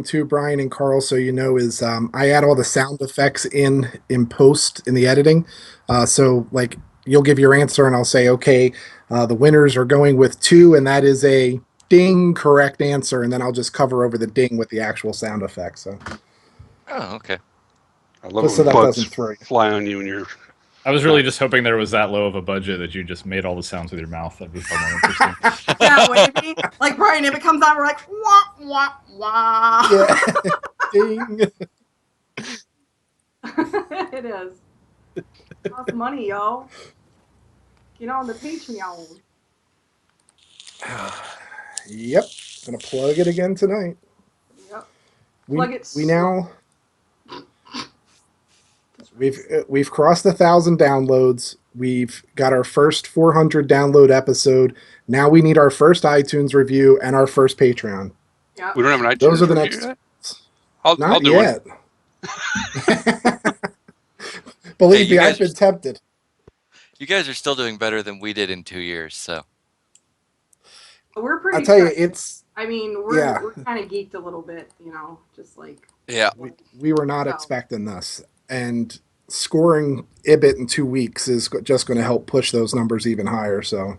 too, Brian and Carl, so you know, is I add all the sound effects in post in the editing. So like you'll give your answer, and I'll say, okay, the winners are going with two, and that is a ding correct answer, and then I'll just cover over the ding with the actual sound effects. So Oh, okay. I love it just so when that bugs doesn't throw you. fly on you and you're. I was really just hoping there was that low of a budget that you just made all the sounds with your mouth. That'd be far more interesting. Yeah, wavy. Like Brian, if it comes out, we're like wah wah wah. Yeah, ding. It is. Costs money, yo. Get on the Patreon. Yep, gonna plug it again tonight. Yep. We Plug it we slow. now we've crossed 1,000 downloads. We've got our first 400 download episode. Now we need our first iTunes review and our first Patreon. Yep. We don't have an iTunes Those are the review next. yet? I'll Not do yet. Believe Hey, me, I've been tempted. You guys are still doing better than we did in 2 years, so. We're pretty. I'll tell you, excited. it's I mean, yeah. we're kind of geeked a little bit, you know, just like. Yeah. We were not expecting this, and scoring Ibit in 2 weeks is just going to help push those numbers even higher. So,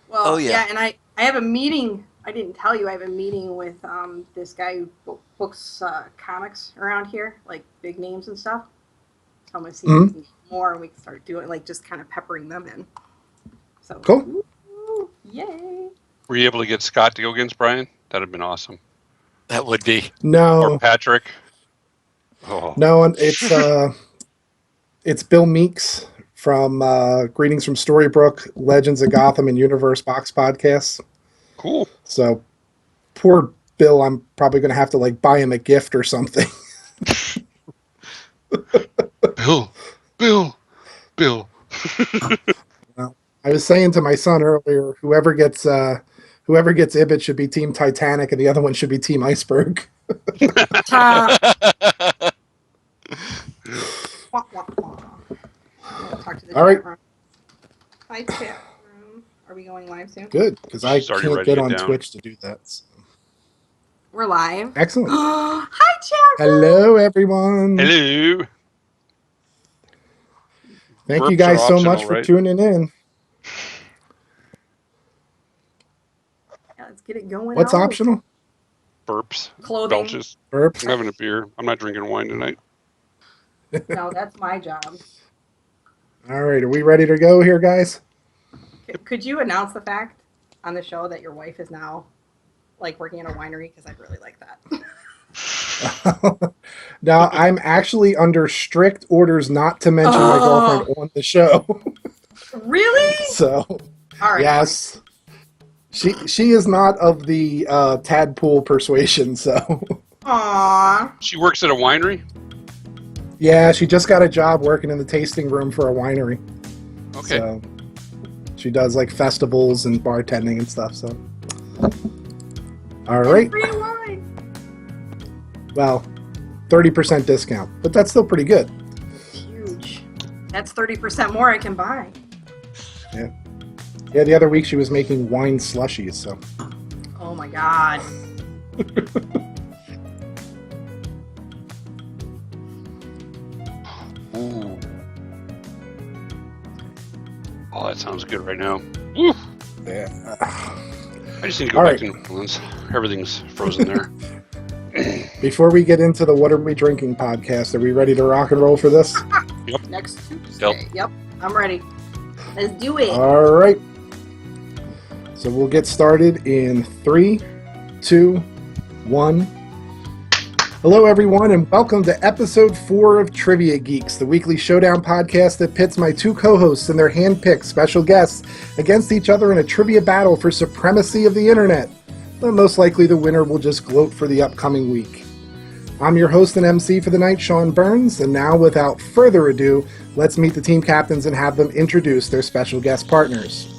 Well, Oh, yeah. yeah, and I have a meeting. I didn't tell you I have a meeting with this guy who books comics around here, like big names and stuff. So I'm gonna see if there's more, and we can start doing like just kind of peppering them in. So cool. Woo, yay! Were you able to get Scott to go against Brian? That'd have been awesome. That would be. No, Or Patrick. Oh. no, it's Bill Meeks from Greetings from Storybrooke, Legends of Gotham, and Universe Box Podcasts. Cool. So, poor Bill, I'm probably going to have to like buy him a gift or something. Bill. Well, I was saying to my son earlier, whoever gets Ibit should be Team Titanic, and the other one should be Team Iceberg. Wah, wah, wah. Talk to the All right. chat room. Hi, chat room. Are we going live soon? Good, because I She's already can't ready to get get on down. Twitch to do that. So. We're live. Excellent. Hi, chat room. Hello, everyone. Hello. Thank Burps you guys are so optional, much for right? tuning in. Yeah, let's get it going. What's out. optional? Burps. Clothing. Belches. Burps. I'm having a beer. I'm not drinking wine tonight. No, that's my job. All right, are we ready to go here, guys? Could you announce the fact on the show that your wife is now like working in a winery? Because I'd really like that. Now, I'm actually under strict orders not to mention my girlfriend on the show. Really? So, All right. yes. She is not of the tadpole persuasion, so. Aww. She works at a winery? Yeah, she just got a job working in the tasting room for a winery. Okay. So she does like festivals and bartending and stuff, so. All right. Free wine. Well, 30% discount, but that's still pretty good. Huge. That's 30% more I can buy. Yeah. Yeah, the other week she was making wine slushies, so. Oh my god. Ooh. Oh, that sounds good right now. Woo. Yeah. I just need to go All back right. to New Orleans. Everything's frozen there. Before we get into the What Are We Drinking podcast, are we ready to rock and roll for this? Next Tuesday. Yep. I'm ready. Let's do it. All right. So we'll get started in 3, 2, 1. Hello, everyone, and welcome to episode 4 of Trivia Geeks, the weekly showdown podcast that pits my two co-hosts and their hand-picked special guests against each other in a trivia battle for supremacy of the internet. But most likely the winner will just gloat for the upcoming week. I'm your host and MC for the night, Sean Burns, and now, without further ado, let's meet the team captains and have them introduce their special guest partners.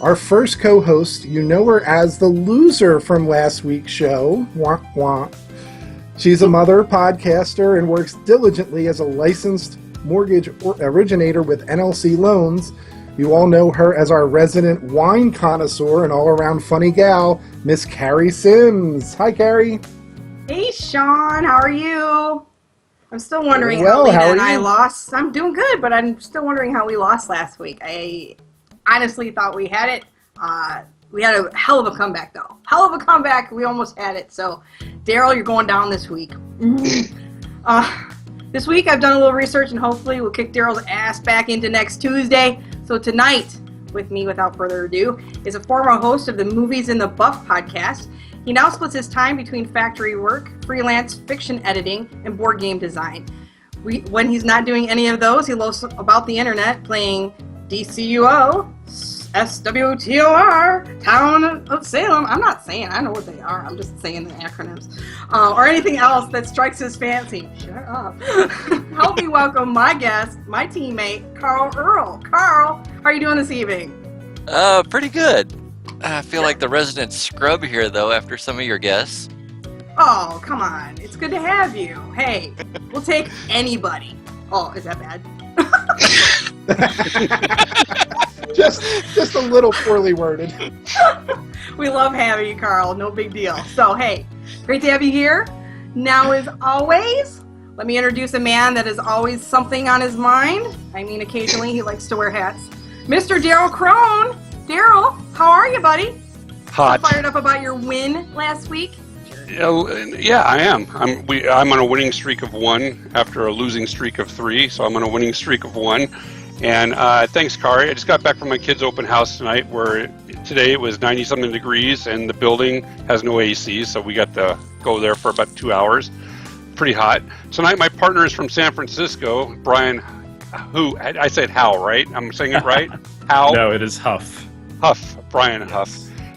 Our first co-host, you know her as the loser from last week's show. Wah, wah. She's a mother, podcaster, and works diligently as a licensed mortgage originator with NLC Loans. You all know her as our resident wine connoisseur and all-around funny gal, Miss Carrie Sims. Hi, Carrie. Hey, Sean, how are you? I'm still wondering Well, how how Lena are and I you? lost. I'm doing good, but I'm still wondering how we lost last week. I honestly thought we had it. We had a hell of a comeback, though. Hell of a comeback. We almost had it. So, Daryl, you're going down this week. This week, I've done a little research, and hopefully we'll kick Daryl's ass back into next Tuesday. So tonight, with me, without further ado, is a former host of the Movies in the Buff podcast. He now splits his time between factory work, freelance fiction editing, and board game design. When he's not doing any of those, he loafs about the internet playing DCUO, SWTOR, Town of Salem. I'm not saying, I know what they are. I'm just saying the acronyms. Or anything else that strikes his fancy. Shut up. Help me welcome my guest, my teammate, Carl Earl. Carl, how are you doing this evening? Pretty good. I feel like the resident scrub here, though, after some of your guests. Oh, come on. It's good to have you. Hey, we'll take anybody. Oh, is that bad? just a little poorly worded. We love having you, Carl. No big deal. So, hey, great to have you here. Now, as always, let me introduce a man that is always something on his mind. I mean, occasionally he likes to wear hats. Mr. Daryl Crone. Daryl, how are you, buddy? Hot. Fired up about your win last week? Yeah, I am. I'm on a winning streak of 1 after a losing streak of 3, so I'm on a winning streak of 1. And thanks, Kari. I just got back from my kids' open house tonight, where today it was 90-something degrees, and the building has no AC, so we got to go there for about 2 hours. Pretty hot. Tonight, my partner is from San Francisco, Brian. Who? I said Howe, right? I'm saying it right? Howe? No, it is Huff. Huff. Brian Huff.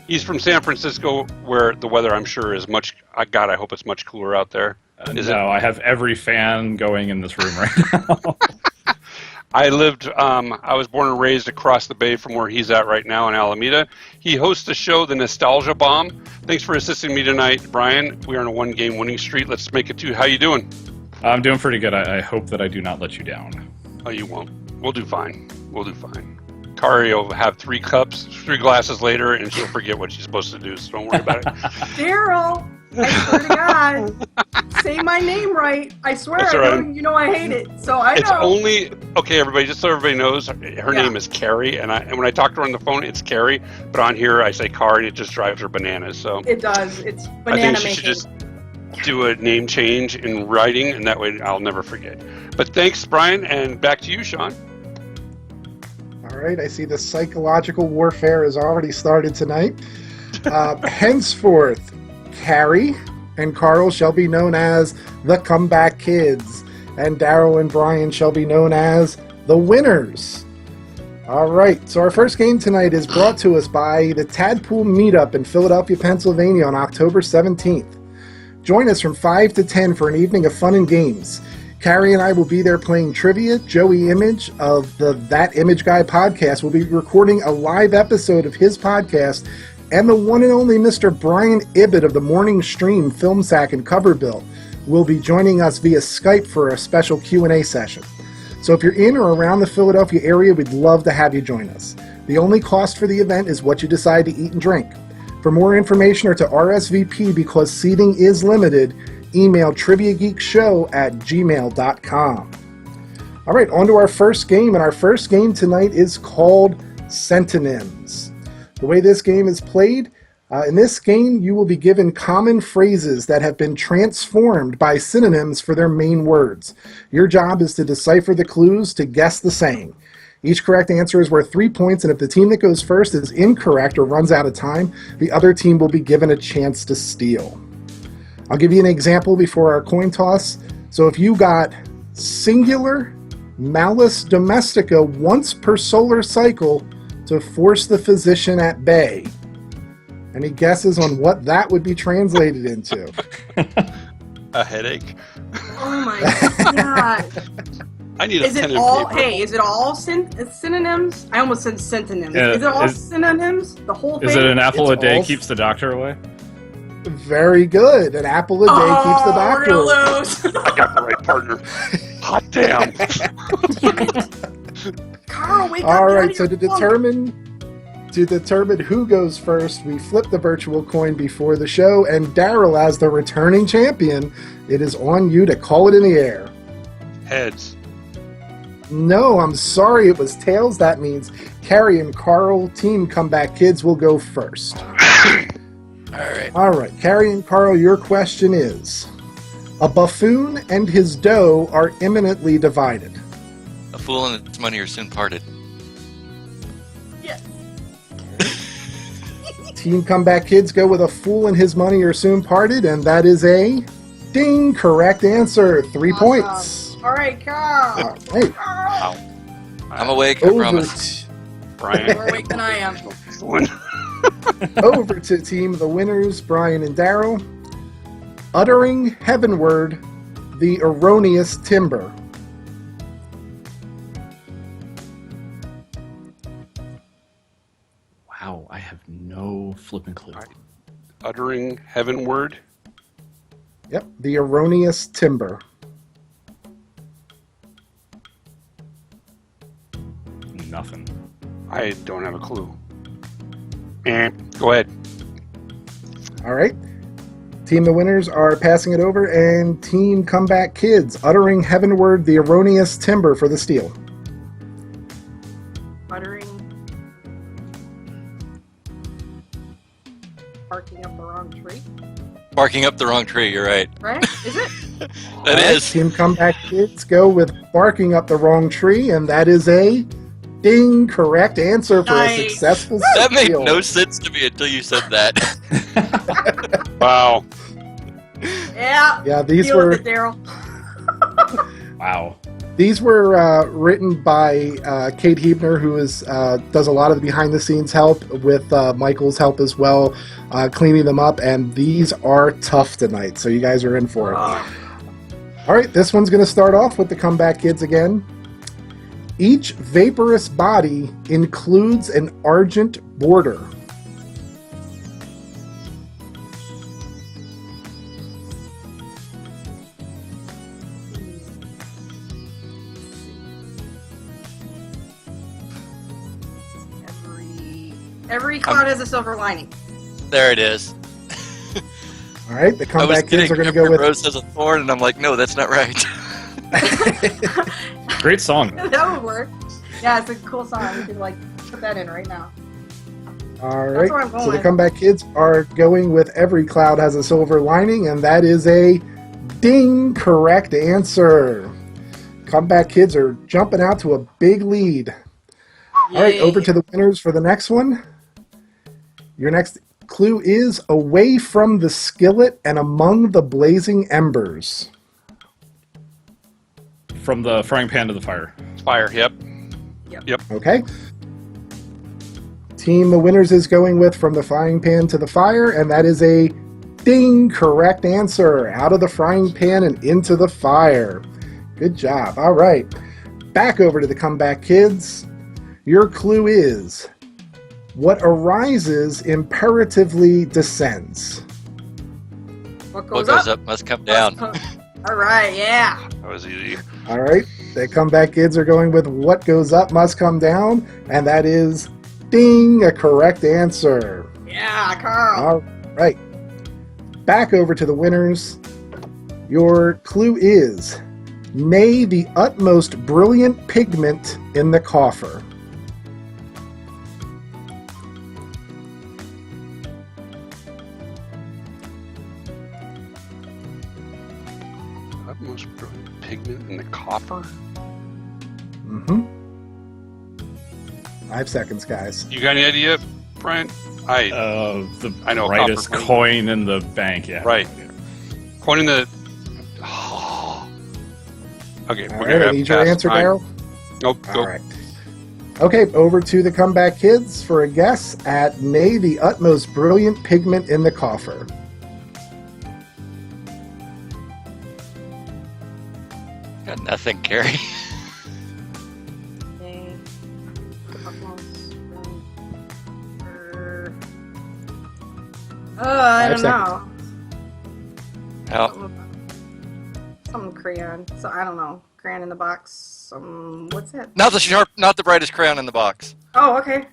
He's from San Francisco, where the weather, I'm sure, is much. God, I hope it's much cooler out there. I have every fan going in this room right now. I was born and raised across the bay from where he's at right now in Alameda. He hosts the show, The Nostalgia Bomb. Thanks for assisting me tonight, Brian. We are on a 1-game winning streak. Let's make it 2. How you doing? I'm doing pretty good. I hope that I do not let you down. Oh, you won't. We'll do fine. Kari will have 3 glasses later, and she'll forget what she's supposed to do, so don't worry about it. Daryl, I swear to God, say my name right. I swear, That's I all know right. you know I hate it, so I It's know. only, okay, everybody, just so everybody knows, her Yeah. name is Carrie, and when I talk to her on the phone, it's Carrie, but on here I say Kari, and it just drives her bananas, so It does. It's I banana think she making. should just do a name change in writing, and that way I'll never forget. But thanks, Brian, and back to you, Sean. All right, I see the psychological warfare has already started tonight. Henceforth, Carrie and Carl shall be known as the Comeback Kids, and Daryl and Brian shall be known as the Winners. All right, so our first game tonight is brought to us by the Tadpool Meetup in Philadelphia, Pennsylvania on October 17th. Join us from 5 to 10 for an evening of fun and games. Carrie and I will be there playing trivia. Joey Image of the That Image Guy podcast will be recording a live episode of his podcast, and the one and only Mr. Brian Ibbett of the Morning Stream Film Sack and Cover Bill will be joining us via Skype for a special Q&A session. So if you're in or around the Philadelphia area, we'd love to have you join us. The only cost for the event is what you decide to eat and drink. For more information or to RSVP, because seating is limited, email triviageekshow@gmail.com. All right, on to our first game, and our first game tonight is called Synonyms. The way this game is played, in this game you will be given common phrases that have been transformed by synonyms for their main words. Your job is to decipher the clues to guess the saying. Each correct answer is worth 3 points, and if the team that goes first is incorrect or runs out of time, the other team will be given a chance to steal. I'll give you an example before our coin toss. So if you got singular malus domestica once per solar cycle to force the physician at bay, any guesses on what that would be translated into? A headache. Oh my god! I need Is a pen it and all? paper. Hey, is it all synonyms? I almost said synonyms. Yeah, is it all is- synonyms? The whole thing? Is it an apple It's a day all- keeps the doctor away? Very good. An apple a day keeps the doctor we're away. gonna lose. I got the right partner. Hot damn. Carl, wake up! All you're right, on so your to phone. determine To determine who goes first, we flip the virtual coin before the show, and Daryl, as the returning champion, it is on you to call it in the air. Heads. No, I'm sorry, it was tails. That means Carrie and Carl, Team Comeback Kids, will go first. All right, Carrie and Carl, your question is, a buffoon and his dough are imminently divided. A fool and his money are soon parted. Yes. Team Comeback Kids go with a fool and his money are soon parted, and that is a ding, correct answer. 3 Awesome. points. All right, Carl. All right. Carl. I'm awake, I Over, promise. Brian. More awake than I am. over to Team the Winners, Brian and Daryl. Uttering heavenward the erroneous timber. Wow, I have no flipping clue. Uttering heavenward. Yep, the erroneous timber. Nothing. I don't have a clue. Go ahead. All right. Team the Winners are passing it over, and Team Comeback Kids uttering heavenward the erroneous timber for the steal. Muttering. Barking up the wrong tree. Barking up the wrong tree, you're right. Right? Is it? That All right, is. Team Comeback Kids go with barking up the wrong tree, and that is a ding, correct answer for a Nice. successful That made steal. no sense to me until you said that. Wow. Yeah. Yeah, these Deal were with it, Daryl. Wow. These were written by Kate Hebner, who does a lot of the behind-the-scenes help with Michael's help as well, cleaning them up, and these are tough tonight, so you guys are in for it. All right, this one's going to start off with the Comeback Kids again. Each vaporous body includes an argent border. Every cloud has a silver lining. There it is. All right, the I was Comeback Kids kidding. are going to Every go with... rose has a thorn, and I'm like, no, that's not right. Great song. That would work. Yeah, it's a cool song. We could put that in right now. All That's right, where I'm so the going. Comeback Kids are going with every cloud has a silver lining, and that is a ding, correct answer. Comeback Kids are jumping out to a big lead. All right, over to the winners for the next one. Your next clue is away from the skillet and among the blazing embers. From the frying pan to the fire. Fire. Yep. Okay. Team the Winners is going with from the frying pan to the fire, and that is a ding, correct answer. Out of the frying pan and into the fire. Good job. All right. Back over to the Comeback Kids. Your clue is what arises imperatively descends. What What goes, goes up must come down. All right, yeah. That was easy. All right. The Comeback Kids are going with what goes up must come down, and that is ding, a correct answer. Yeah, Carl. All right. Back over to the winners. Your clue is nay the utmost brilliant pigment in the coffer. Utmost brilliant pigment in the coffer. Mm-hmm. 5 seconds, guys. You got any idea, Brian? The I know, brightest copper coin in the bank, yeah. Right. Coin in the. Okay, All we're right, I gonna need your pass answer, time. Daryl. Nope. Go. All right. Okay, over to the Comeback Kids for a guess at nay the utmost brilliant pigment in the coffer. Got nothing, Carrie. Okay. I 5 don't seconds. know. Oh, Some crayon. So I don't know. Crayon in the box. What's that? not the brightest crayon in the box. Oh, okay.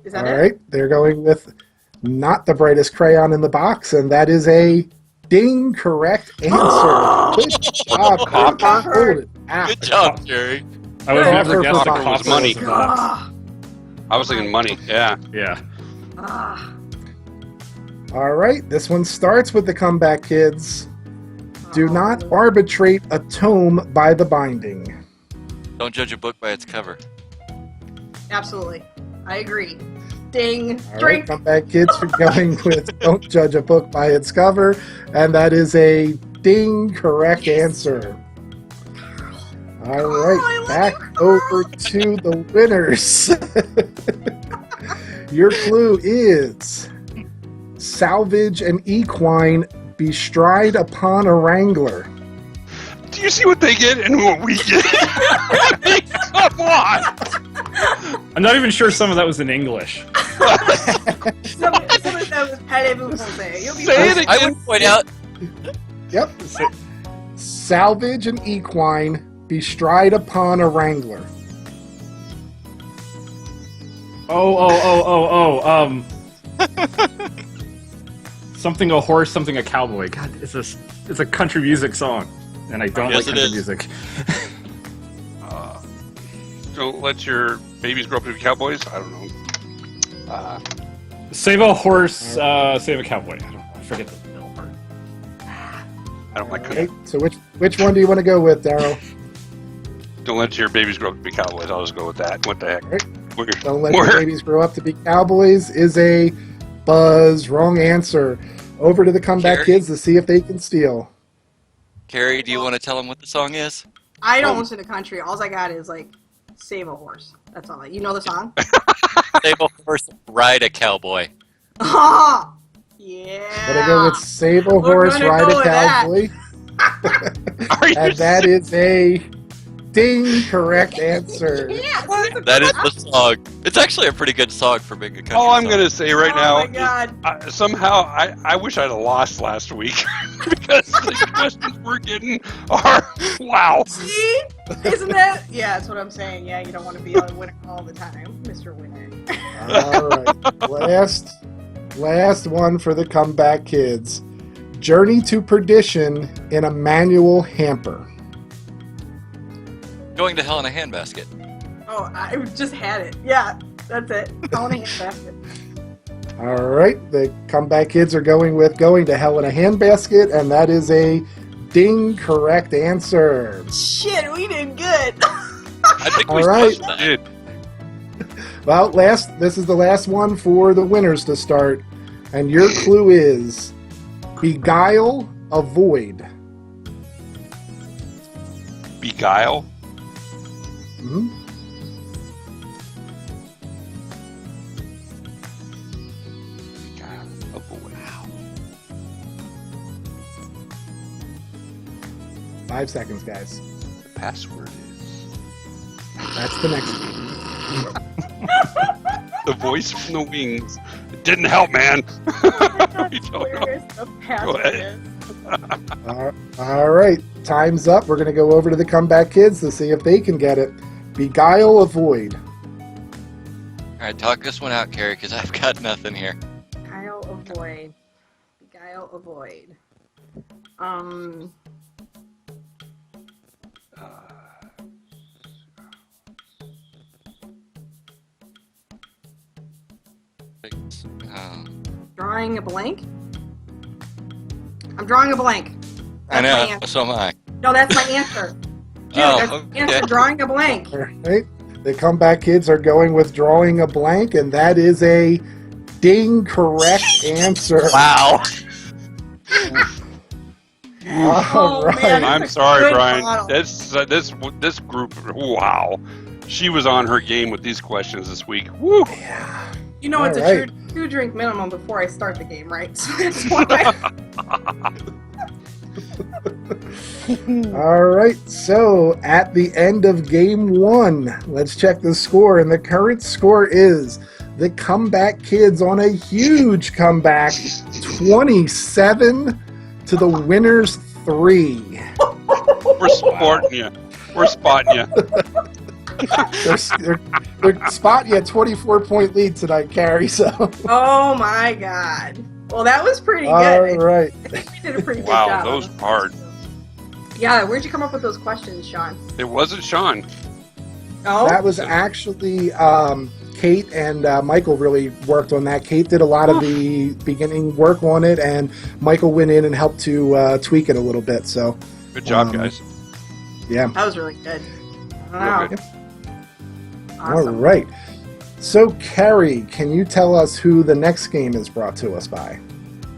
Is that All it? right, they're going with not the brightest crayon in the box, and that is a ding correct answer. Good job, Copper? Hold it out. Good job, Jerry. I would Good. never Copper guessed for the copper. copper Money. was in the box. Ah, I was thinking money. Yeah. Yeah. ah. All right, this one starts with the comeback kids. Do Oh. not arbitrate a tome by the binding. Don't judge a book by its cover. Absolutely. I agree. Ding. All right, Drink. comeback kids are going with don't judge a book by its cover, and that is a ding correct answer. All I right, love back you, Carl. over to the winners. Your clue is salvage an equine bestride upon a wrangler. Do you see what they get and what we get? I mean, come on. I'm not even sure some of that was in English. Some of that was parlez-vous français. You'll be Say it fine. again. I would point out Yep. Salvage an equine bestride upon a wrangler. Something a horse, something a cowboy. God, it's a country music song, and I don't Yes, like it country is. music. Don't let your babies grow up to be cowboys. I don't know. Save a horse, save a cowboy. I don't know. I forget the middle part. I don't like Okay, so which one do you want to go with, Daryl? Don't let your babies grow up to be cowboys. I'll just go with that. What the heck? Alright. We're- Don't let we're- your babies grow up to be cowboys is a buzz. Wrong answer. Over to the comeback Carrie? kids to see if they can steal. Carrie, do you want to tell them what the song is? I don't listen to country. All I got is like save a horse. That's all. You know the song? Save a horse, ride a cowboy. Oh, yeah. Gonna go with save a We're horse, gonna ride go a with that. cowboy. Are you And that is a ding correct answer. Yes. That is the song. It's actually a pretty good song for being a country All I'm song. gonna say right now Oh my god. is somehow I wish I'd have lost last week because the questions we're getting are wow. See? Isn't that? Yeah, that's what I'm saying. Yeah, you don't want to be a winner all the time, Mr. Winner. All right. Last one for the comeback kids. Journey to perdition in a manual hamper. Going to hell in a handbasket. Oh, I just had it. Yeah, that's it. I want a handbasket. All right. The comeback kids are going with going to hell in a handbasket, and that is a ding correct answer. Shit, we did good. I think we All right. split that. Dude, Well, this is the last one for the winners to start, and your clue is beguile, avoid. beguile. Mhm. Beguile. Avoid. 5 seconds, guys. The password is That's the next one. the voice from the wings. It didn't help, man. We don't know. Where is the Go ahead. password? All right. Time's up. We're going to go over to the comeback kids to see if they can get it. Beguile, avoid. All right, talk this one out, Carrie, because I've got nothing here. Beguile, avoid. Beguile, avoid. Drawing a blank? I'm drawing a blank. I That's my know, answer. so am I. No, that's my answer. Dude, Oh, that's okay. the answer. Drawing a blank. All right. The comeback kids are going with drawing a blank, and that is a ding correct answer. Wow. All Oh, right. man. I'm That's a sorry, good Brian. model. This group. Wow, she was on her game with these questions this week. Woo! You know it's All a right. two drink minimum before I start the game, right? So that's why. All right. So at the end of game 1, let's check the score. And the current score is the comeback kids on a huge comeback, 27 to the winners 3. We're spotting you. We're spotting you. They're spotting you a 24-point lead tonight, Carrie. So. Oh my God. Well, that was pretty good. All right. I think we did a pretty good Wow, job. those were hard. Yeah, where'd you come up with those questions, Sean? It wasn't Sean. Oh, That was actually Kate and Michael really worked on that. Kate did a lot of the beginning work on it, and Michael went in and helped to tweak it a little bit. So, Good job, guys. yeah. that was really good. Real Wow. good. Awesome. All right. So, Carrie, can you tell us who the next game is brought to us by?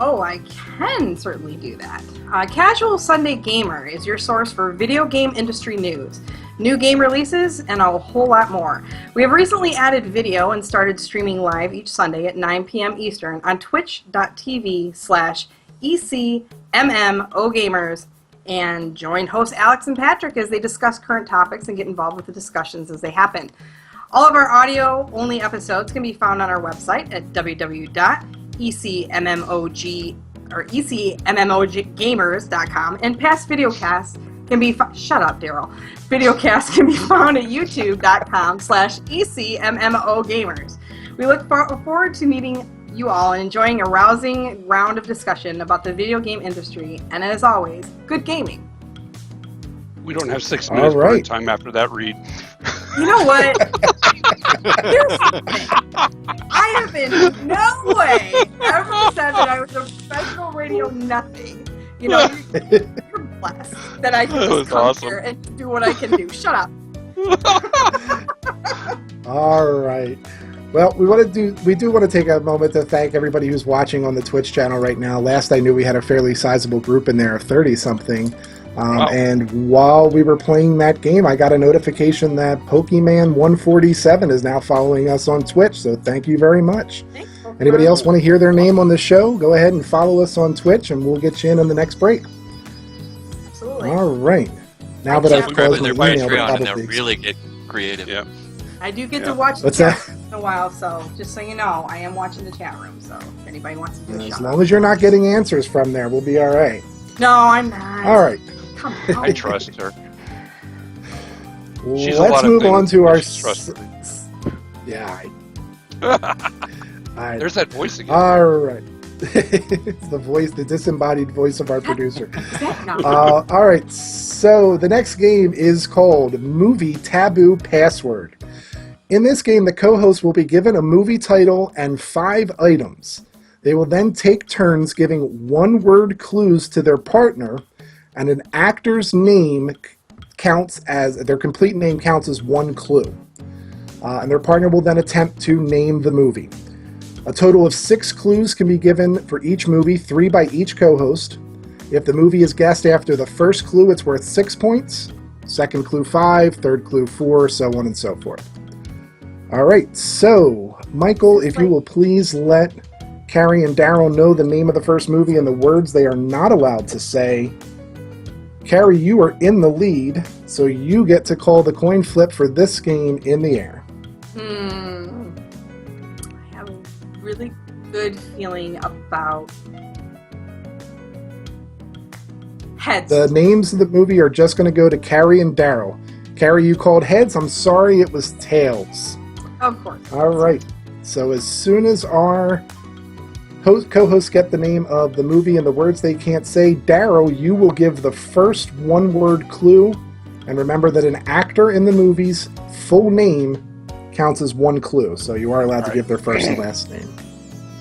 Oh, I can certainly do that. Casual Sunday Gamer is your source for video game industry news, new game releases, and a whole lot more. We have recently added video and started streaming live each Sunday at 9 p.m. Eastern on twitch.tv/ECMMOGamers, and join hosts Alex and Patrick as they discuss current topics and get involved with the discussions as they happen. All of our audio-only episodes can be found on our website at www.ecmmoggamers.com, and past videocasts can be shut up, Daryl. Videocasts can be found at youtube.com/ecmmogamers. We look forward to meeting you all and enjoying a rousing round of discussion about the video game industry, and as always, good gaming. We don't have 6 All minutes right. time after that read. You know what? Here's the thing. I have in no way ever said that I was a professional radio nothing. You know, you're blessed that I can That was just come awesome. here and do what I can do. Shut up. All right. Well, we do want to take a moment to thank everybody who's watching on the Twitch channel right now. Last I knew, we had a fairly sizable group in there of 30-something. Wow. And while we were playing that game, I got a notification that Pokemon147 is now following us on Twitch. So thank you very much. Thanks. Anybody else want to hear their name on the show? Go ahead and follow us on Twitch, and we'll get you in on the next break. Absolutely. All right. Now that Yeah. I've We grab closed their my email, Patreon and to they'll these. really get creative. Yeah. I do get Yeah. to watch the What's chat that? room in a while, so just so you know, I am watching the chat room. So if anybody wants to do a As shout long as you're not getting answers from there, we'll be all right. No, I'm not. All right. Come I on. trust her. She's a Let's lot of move things, on to but our. she's trustworthy. Yeah. I, There's that voice again. all right. It's the voice, the disembodied voice of our producer. No. All right. So the next game is called Movie Taboo Password. In this game, the co-host will be given a movie title and 5 items. They will then take turns giving one-word clues to their partner, and an actor's name counts as their complete name counts as one clue. And their partner will then attempt to name the movie. A total of 6 clues can be given for each movie, 3 by each co-host. If the movie is guessed after the first clue, it's worth 6 points. Second clue 5, third clue 4, so on and so forth. All right, so Michael, if you will please let Carrie and Daryl know the name of the first movie and the words they are not allowed to say. Carrie, you are in the lead, so you get to call the coin flip for this game in the air. I have a really good feeling about heads. The names of the movie are just going to go to Carrie and Daryl. Carrie, you called heads. I'm sorry, it was tails. Of course. All right. So as soon as our co-hosts get the name of the movie and the words they can't say, Daryl, you will give the first one-word clue. And remember that an actor in the movie's full name counts as one clue. So you are allowed to give their first and last name.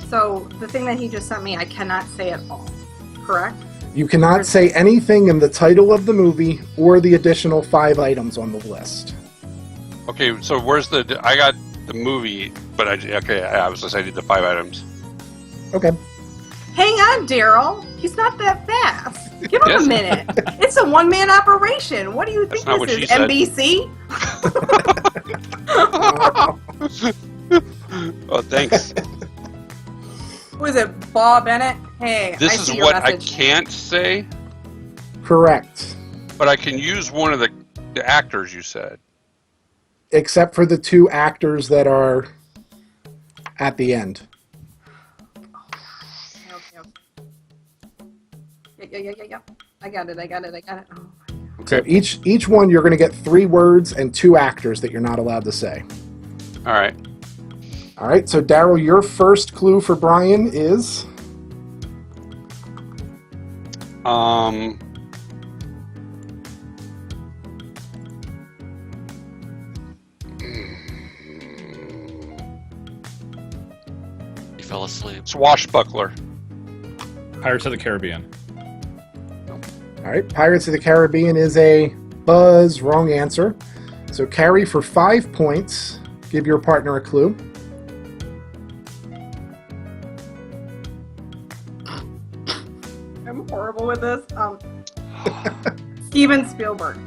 So the thing that he just sent me, I cannot say at all. Correct? You cannot say anything in the title of the movie or the additional 5 items on the list. Okay, so where's the? I got the movie, but I was just I did the 5 items. Okay. Hang on, Daryl. He's not that fast. Give him Yes. a minute. It's a one-man operation. What do you think That's not this what is? she said. NBC? Oh, thanks. Who is it? Bob Bennett? Hey, This I is see your what I message. can't say, Correct. but I can use one of the actors you said. Except for the 2 actors that are at the end. Okay. Yeah. I got it. Oh my god. So Okay. each one you're going to get 3 words and 2 actors that you're not allowed to say. All right. All right. So Daryl, your first clue for Brian is He fell asleep. Swashbuckler. Pirates of the Caribbean. all right. Pirates of the Caribbean is a buzz. Wrong answer. So Carrie for 5 points. Give your partner a clue. I'm horrible with this. Steven Spielberg.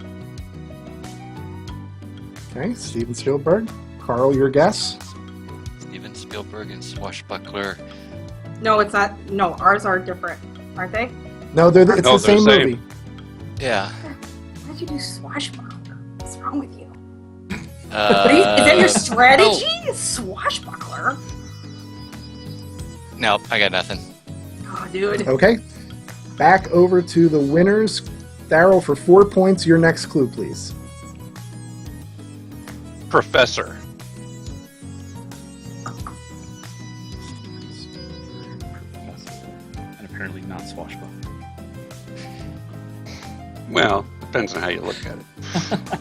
Okay. Steven Spielberg. Carl, your guess. Steven Spielberg and Swashbuckler. No, it's not. No, ours are different, aren't they? No, it's No, the they're same the same. movie. Yeah. Why'd you do Swashbuckler? What's wrong with you? Is Uh, that your strategy? Swashbuckler? No, I got nothing. Oh, dude. Okay. Back over to the winners. Daryl for 4 points. Your next clue, please. Professor. And apparently not Swashbuckler. Well, depends on how you look at it.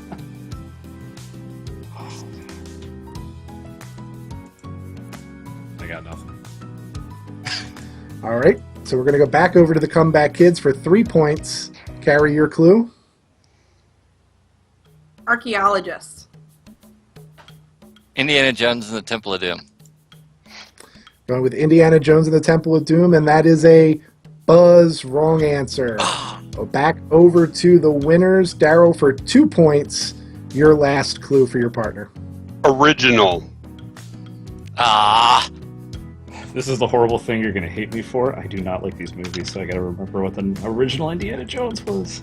I got nothing. All right. So we're going to go back over to the Comeback Kids for 3 points. Carry your clue. Archaeologist. Indiana Jones and the Temple of Doom. Going with Indiana Jones and the Temple of Doom, and that is a buzz. Wrong answer. So back over to the winners. Daryl for 2 points. Your last clue for your partner. Original. Ah, This is the horrible thing you're going to hate me for. I do not like these movies, so I got to remember what the original Indiana Jones was.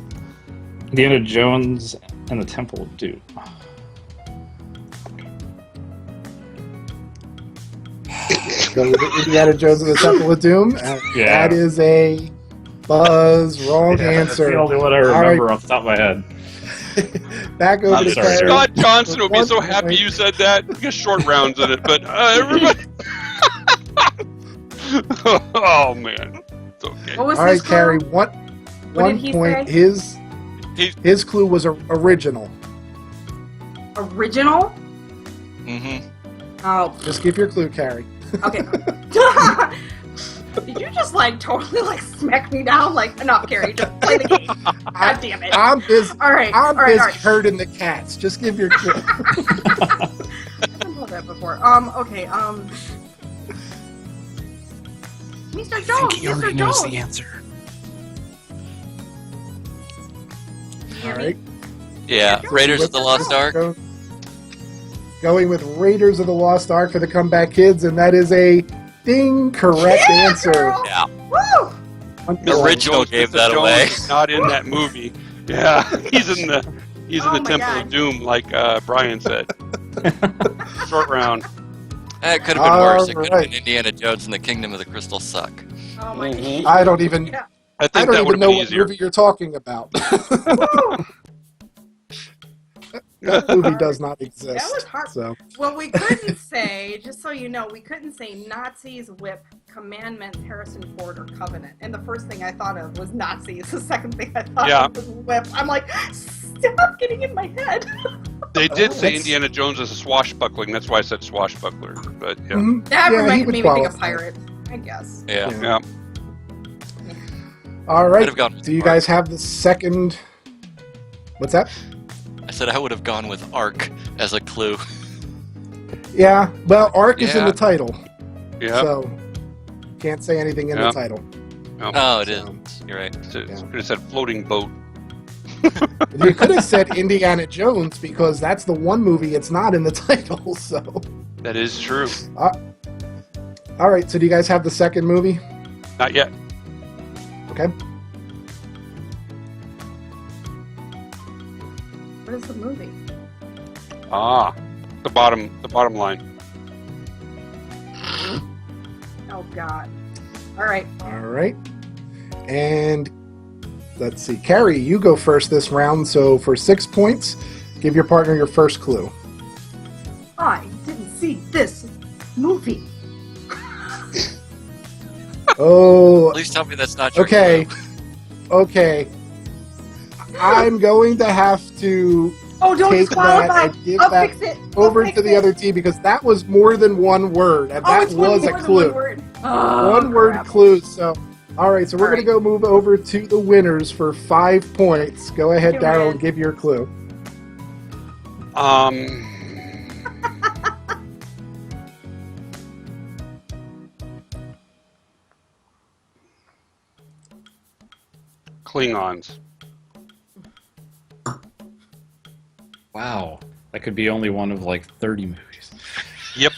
Indiana Jones and the Temple of Doom. Going with Indiana Jones and the Temple of Doom. Yeah. That is a buzz. Wrong That's the answer. only one I remember off the top of my head. Back over I'm to sorry, Carrie. Daryl. Scott Johnson would be For so 1 happy point. you said that. We get short rounds in it, but everybody. Oh man, it's okay. What was All his right, Carrie. clue? One What did he point. say? His clue was original. Original? mm-hmm. Oh, Just give your clue, Carrie. okay. Did you just totally smack me down? Enough, Carrie. Just play the game. God damn it. I'm busy. All right. I'm all right. busy All right. herding the cats. Just give your clue. I've told that before. Okay. Mr. Jones. Mr. Jones. answer. All right. Yeah, Raiders of the Lost Ark. Going with Raiders of the Lost Ark for the Comeback Kids, and that is a ding correct Yeah, answer. girl. Yeah, Woo! the original gave Mr. that Jones away. is not in that movie. Yeah, he's in the Oh my Temple God. of Doom, like Brian said. Short round. It could have been worse. It could have Alright. been Indiana Jones and the Kingdom of the Crystal Suck. Oh my Mhm. I don't even. Yeah. I I think don't that would even have know been what easier. movie you're talking about. Woo! That movie does not exist. That was hard. So Well, we couldn't say, just so you know, we couldn't say Nazis, whip, commandments, Harrison Ford, or covenant. And the first thing I thought of was Nazis. The second thing I thought Yeah. of was whip. I'm like, stop getting in my head. They did say That's- Indiana Jones is a swashbuckling. That's why I said swashbuckler. But yeah. mhm. That Yeah, he reminded would me of a qualify. pirate, I guess. Yeah, Yeah. Yeah. All Could right. have gone with Do you Ark. guys have the second? What's that? I said I would have gone with Ark as a clue. Yeah. Well, Ark is in Yeah. the title, Yeah. so can't say anything in Yeah. the title. Oh, it is. So- You're right. Could have said floating boat. You could have said Indiana Jones because that's the one movie it's not in the title. So, That is true. all right. So, do you guys have the second movie? Not yet. Okay. What is the movie? The bottom line. Oh, God. All right. All right. And let's see. Carrie, you go first this round. So for 6 points, give your partner your first clue. I didn't see this movie. Oh, Please tell me that's not your okay. clue. Okay. I'm going to have to Oh, don't take disqualify. that and give I'll that fix it. over to the other team because that was more than one word, and that it's was a more than clue. one word. Oh, One word crap. clue. So, all right. So we're All going to go move over to the winners for 5 points. Go ahead, Okay, Daryl, man. and give your clue. Klingons. Wow. That could be only one of like 30 movies. Yep.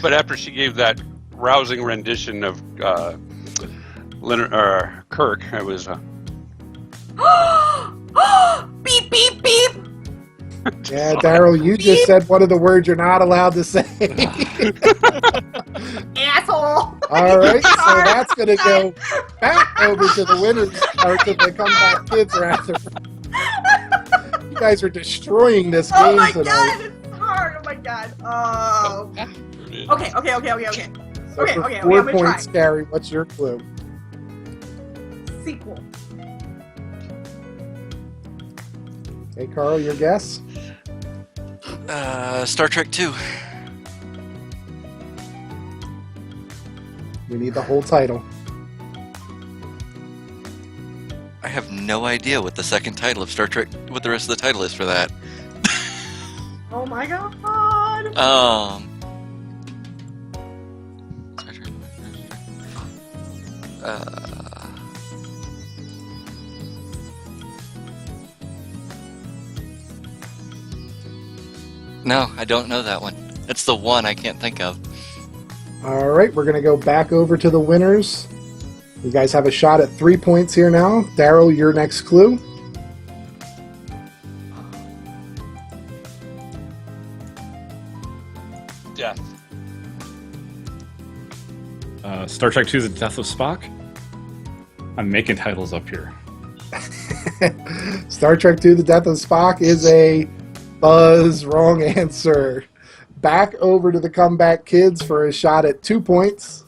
But after she gave that rousing rendition of Leonard, Kirk, I was. Beep, beep, beep. Yeah, Daryl, you just said one of the words you're not allowed to say. Asshole. All right, so that's going to go back over to the winners, or to the comeback kids, rather. You guys are destroying this Oh game my tonight. god, it's hard. Oh my god. Oh. Okay. So Okay, for okay, 4 I'm gonna points, try. Carrie, what's your clue? Sequel. Hey, Carl, your guess? Star Trek 2. We need the whole title. I have no idea what the second title of Star Trek, what the rest of the title is for that. Oh my god. Star Trek. No, I don't know that one. It's the one I can't think of. All right, we're going to go back over to the winners. You guys have a shot at 3 points here now. Daryl, your next clue. Death. Star Trek 2: The Death of Spock? I'm making titles up here. Star Trek II: The Death of Spock is a buzz wrong answer. Back over to the comeback kids for a shot at 2 points.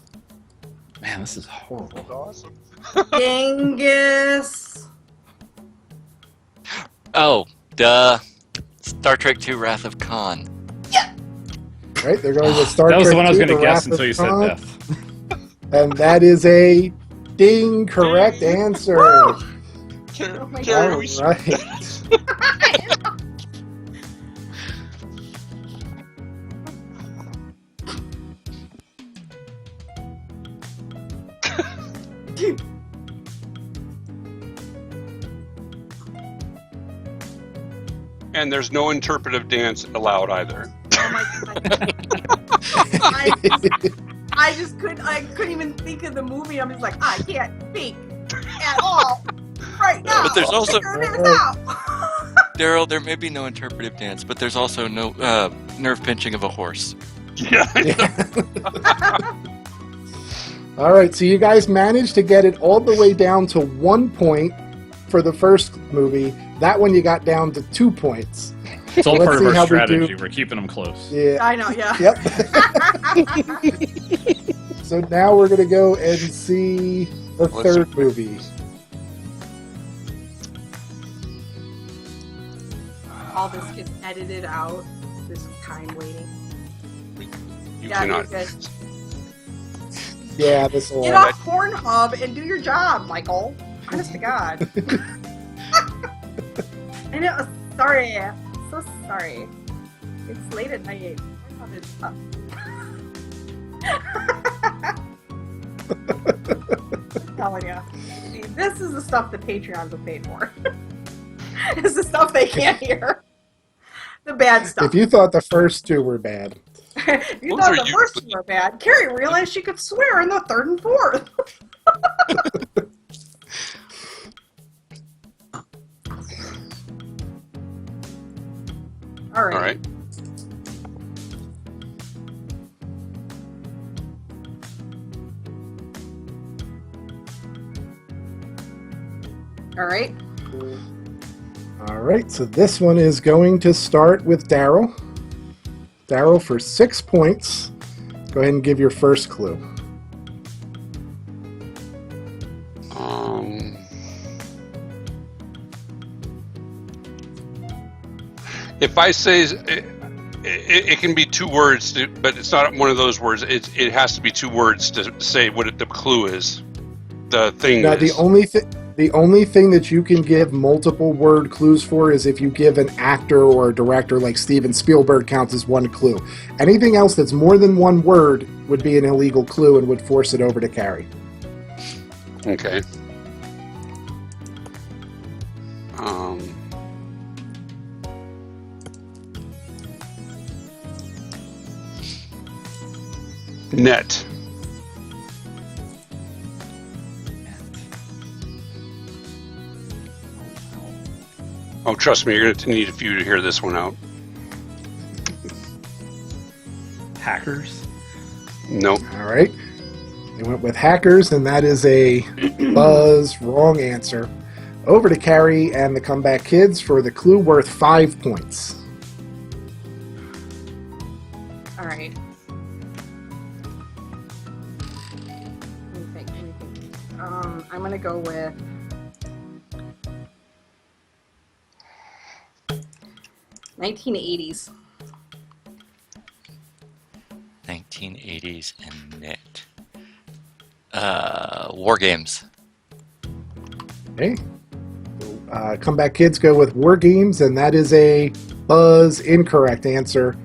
Man, this is horrible. Awesome. Genghis. Oh, duh. Star Trek 2: Wrath of Khan. Right, they're going with Star That was Trek the one I was II, going to The guess Wrath of until you said Khan. death. And that is a ding correct answer. Woo! Carrie, Oh my Carrie, All we should- right. And there's no interpretive dance allowed either. Oh my god. I just couldn't. I couldn't even think of the movie. I'm just like, I can't think at all right now. But there's also- Figure this out. Daryl, there may be no interpretive dance, but there's also no nerve pinching of a horse. Yeah. All right, so you guys managed to get it all the way down to 1 point for the first movie. That one you got down to 2 points. It's all Let's part see of how our we do. strategy. We're keeping them close. Yeah. I know. Yeah. Yep. So now we're going to go and see the Let's third see. movie. All this gets edited out. This time waiting. You Yeah, cannot. you're good. Yeah, this will. Get off Pornhub and do your job, Michael. Honest to God. I know. Sorry. So sorry. It's late at night. Pornhub is up. I'm telling you. See, this is the stuff the Patreons are paid for. It's the stuff they can't hear. The bad stuff. If you thought the first two were bad. You Those thought are the first usually- two were bad. Carrie realized she could swear in the third and fourth. All right. All right. All right. All right, so this one is going to start with Daryl. Daryl, for 6 points, go ahead and give your first clue. If I say it can be 2 words, but it's not one of those words. It has to be 2 words to say what the clue is. The thing Now, is. the only thing that you can give multiple word clues for is if you give an actor or a director like Steven Spielberg counts as 1 clue. Anything else that's more than 1 word would be an illegal clue and would force it over to Carrie. Okay. Net. Oh, trust me, you're going to need a few to hear this one out. Hackers. Nope. All right. They went with hackers, and that is a buzz wrong answer. Over to Carrie and the Comeback Kids for the clue worth 5 points. All right. Let me think. I'm gonna go with 1980s. 1980s and knit. War games. Okay. Comeback Kids go with War Games, and that is a buzz incorrect answer.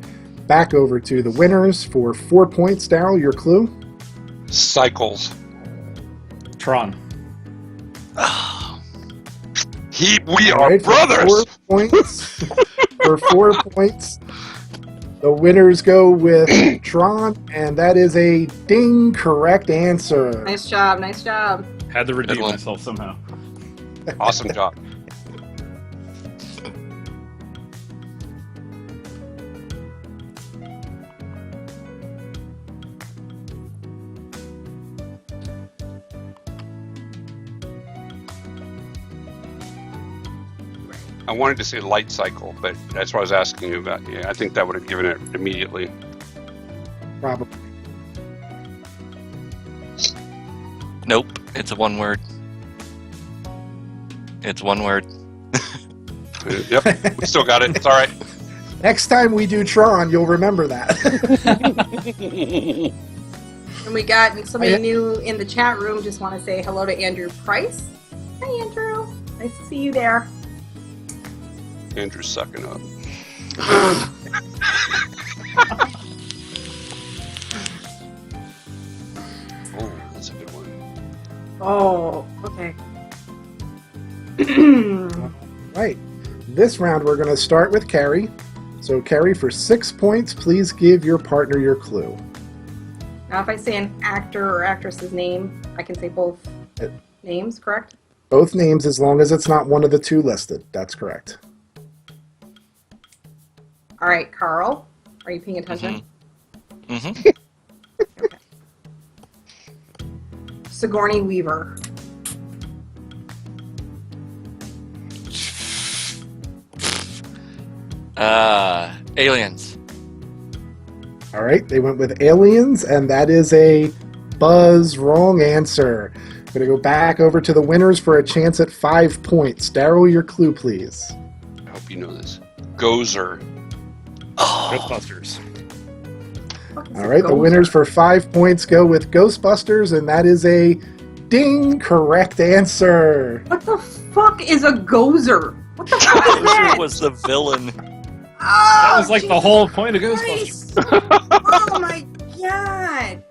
Back over to the winners for 4 points. Daryl, your clue? Cycles. Tron. Oh, We All are right, brothers. For 4 points. For 4 points, the winners go with Tron, and that is a ding correct answer. Nice job. Nice job. Had to redeem one. myself somehow. Awesome job. I wanted to say light cycle, but that's what I was asking you about. Yeah, I think that would have given it immediately. Probably. nope. It's a 1 word. It's 1 word. Yep, we still got it. It's all right. Next time we do Tron, you'll remember that. And we got somebody new in the chat room. Just want to say hello to Andrew Price. Hi, Andrew. Nice to see you there. Andrew's sucking up. Oh, that's a good one. Oh, okay. Right. This round, we're going to start with Carrie. So, Carrie, for 6 points, please give your partner your clue. Now, if I say an actor or actress's name, I can say both names, correct? Both names, as long as it's not one of the 2 listed. That's correct. All right, Carl. Are you paying attention? Mm-hmm. Okay. Sigourney Weaver. Aliens. All right. They went with aliens, and that is a buzz wrong answer. Going to go back over to the winners for a chance at 5 points. Daryl, your clue, please. I hope you know this. Gozer. Oh, Ghostbusters. All right. The winners for 5 points go with Ghostbusters, and that is a ding correct answer. What the fuck is a gozer? What the fuck is that? Gozer was the villain. That was like the whole point of Ghostbusters. Oh my god!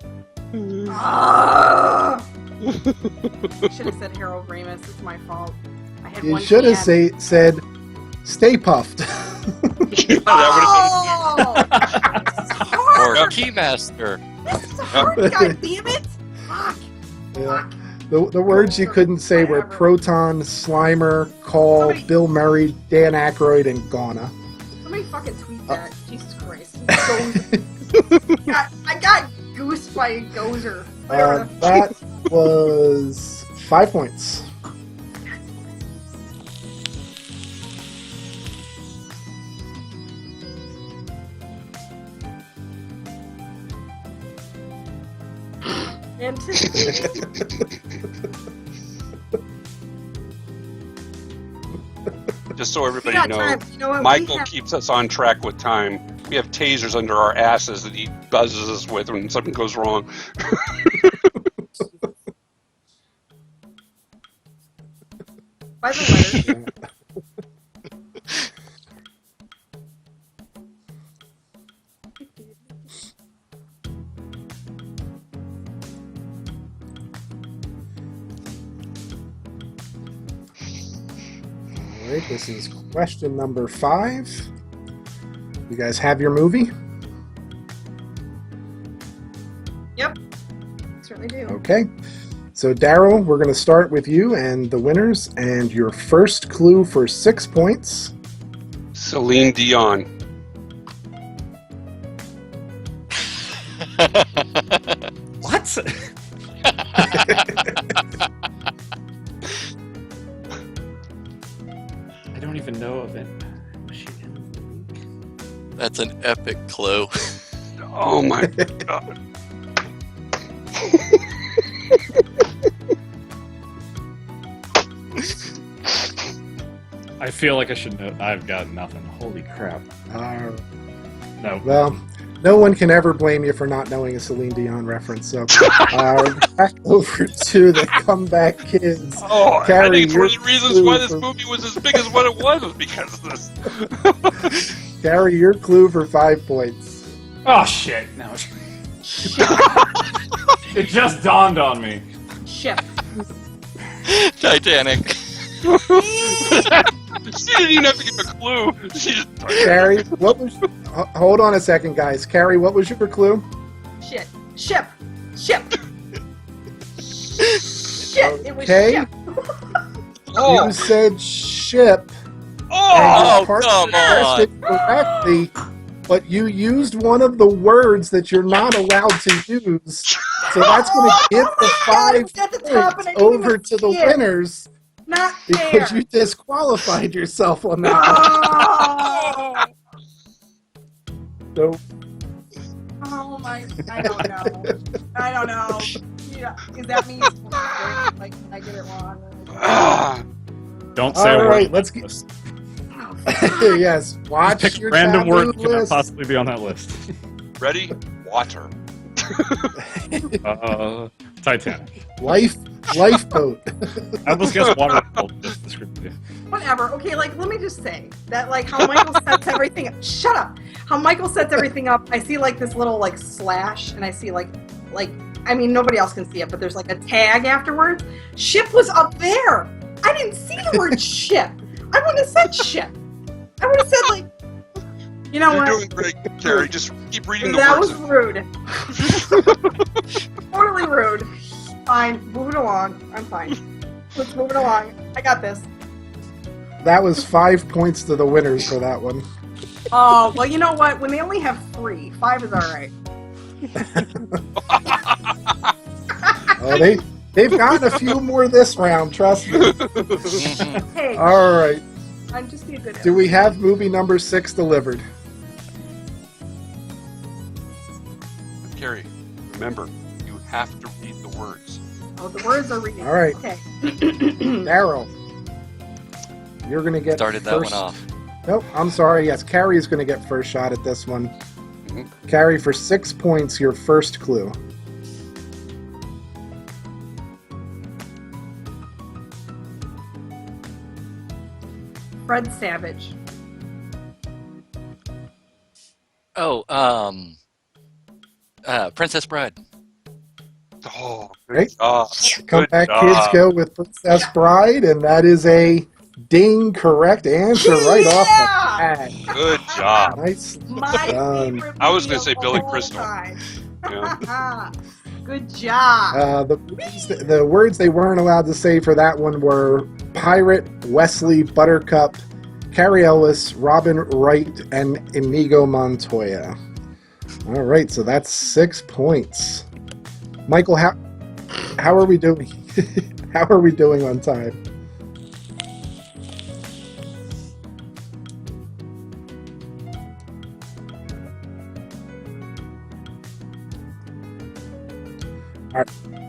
Should have said Harold Ramis. It's my fault. I had You one should have can. said Stay Puffed. Oh! Or Hard! Keymaster. This is hard, god damn it! Fuck! Yeah. The words you couldn't say were Whatever. Proton, Slimer, Call, Somebody- Bill Murray, Dan Aykroyd, and Ghana. Somebody fucking tweet that. Jesus Christ. Gozer. God, I got goosed by a gozer. Whatever the That was 5 points. Anticipating. Just so We everybody got knows, time. You know what? We Michael have- keeps us on track with time. We have tasers under our asses that he buzzes us with when something goes wrong. By the letter. All right, this is question number 5. You guys have your movie? Yep. Certainly do. Okay. So, Daryl, we're going to start with you and the winners. And your first clue for 6 points. Celine Dion. What? I don't even know of it. Was she in the movie? That's an epic clue. Oh my god. I feel like I should know. I've got nothing. Holy crap. No. Well, no one can ever blame you for not knowing a Celine Dion reference. So, back over to the Comeback Kids. Oh, I Carrie, think it's one of the your reasons clue why this for- movie was as big as what it was because of this. Carrie, your clue for 5 points. Oh shit! No. It just dawned on me. Ship. Titanic. She didn't even have to give a clue. She just Carrie, what was? Hold on a second, guys. Carrie, what was your clue? Shit. Ship. Ship. Shit. It was Okay. ship. oh, You said ship. oh, And your come partner guessed it correctly, but you used one of the words that you're not allowed to use. So that's going to give the God, it 5 was at the top points and I didn't over even to the see it. winners Not fair. because you disqualified yourself on that. Oh, So oh my! I don't know. I don't know. Yeah, is that me? Like, I get it wrong. ah. Don't say All a word. right, let's get- yes, watch Pick your random taboo word cannot list. possibly be on that list. Ready? Water. Titanic. Lifeboat. I almost guessed water. Just descriptive. Whatever. Okay, like let me just say that like how Michael sets everything up. Shut up. How Michael sets everything up. I see like this little like slash, and I see like I mean nobody else can see it, but there's like a tag afterwards. Ship was up there. I didn't see the word ship. I wouldn't have said ship. I would have said like, you know You're what? doing great, Carrie. Just keep reading the That words. was rude. Totally rude. Fine, move it along. I'm fine. Let's move it along. I got this. That was 5 points to the winners for that one. Oh, well, you know what? When they only have 3, 5 is all right. Oh, they've gotten a few more this round, trust me. Mhm. Hey, All right. I'm just being good. Do we have movie number 6 delivered? Carrie, remember, you have to read the words. Oh, the words are reading. All right. Okay. Daryl, you're going to get Started that first. one off. Nope, I'm sorry. Yes, Carrie is going to get first shot at this one. Mhm. Carrie, for 6 points, your first clue. Fred Savage. Oh, Princess Bride. Oh, Right. good job. Come Good back, job. kids, go with Princess Bride, and that is a ding correct answer right off Yeah! the bat. Good job. Nice. My favorite I was movie gonna say of Billy all Crystal. time. Yeah. Good job. The words they weren't allowed to say for that one were Pirate, Wesley, Buttercup, Carrie Ellis, Robin Wright, and Inigo Montoya. All right, so that's 6 points. Michael, how are we doing? How are we doing on time? All right.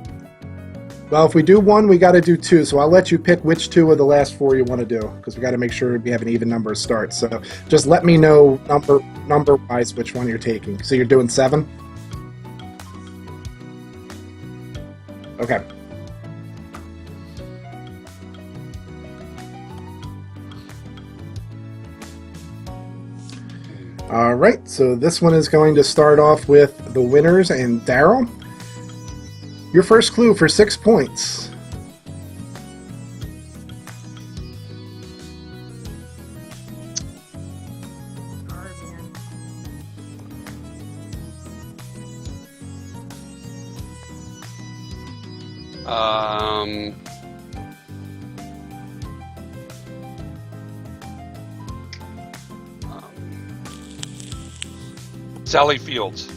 Well, if we do one, we got to do two. So I'll let you pick which two of the last four you want to do, because we got to make sure we have an even number of starts. So just let me know number wise which one you're taking. So you're doing 7? Okay. All right, so this one is going to start off with the winners and Daryl. Your first clue for 6 points. Sally Fields.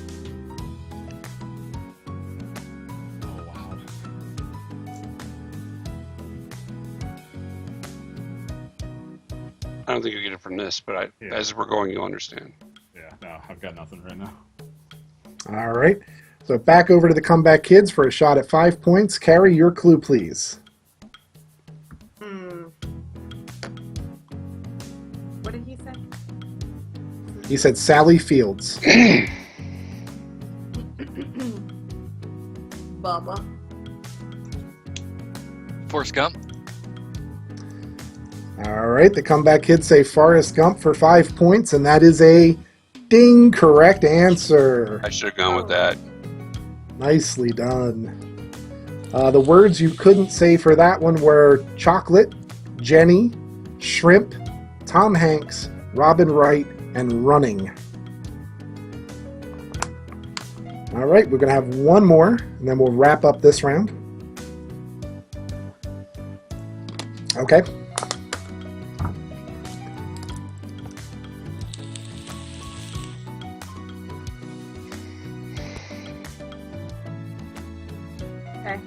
Oh, wow. I don't think you get it from this, but as we're going, you'll understand. Yeah, no, I've got nothing right now. All right, so back over to the Comeback Kids for a shot at 5 points. Carrie, your clue, please. What did he say? He said Sally Fields. Bubba. Forrest Gump. All right, the Comeback Kids say Forrest Gump for 5 points, and that is a ding correct answer. I should have gone with that. Nicely done. The words you couldn't say for that one were chocolate, Jenny, shrimp, Tom Hanks, Robin Wright, and running. All right, we're going to have one more, and then we'll wrap up this round. Okay. Okay.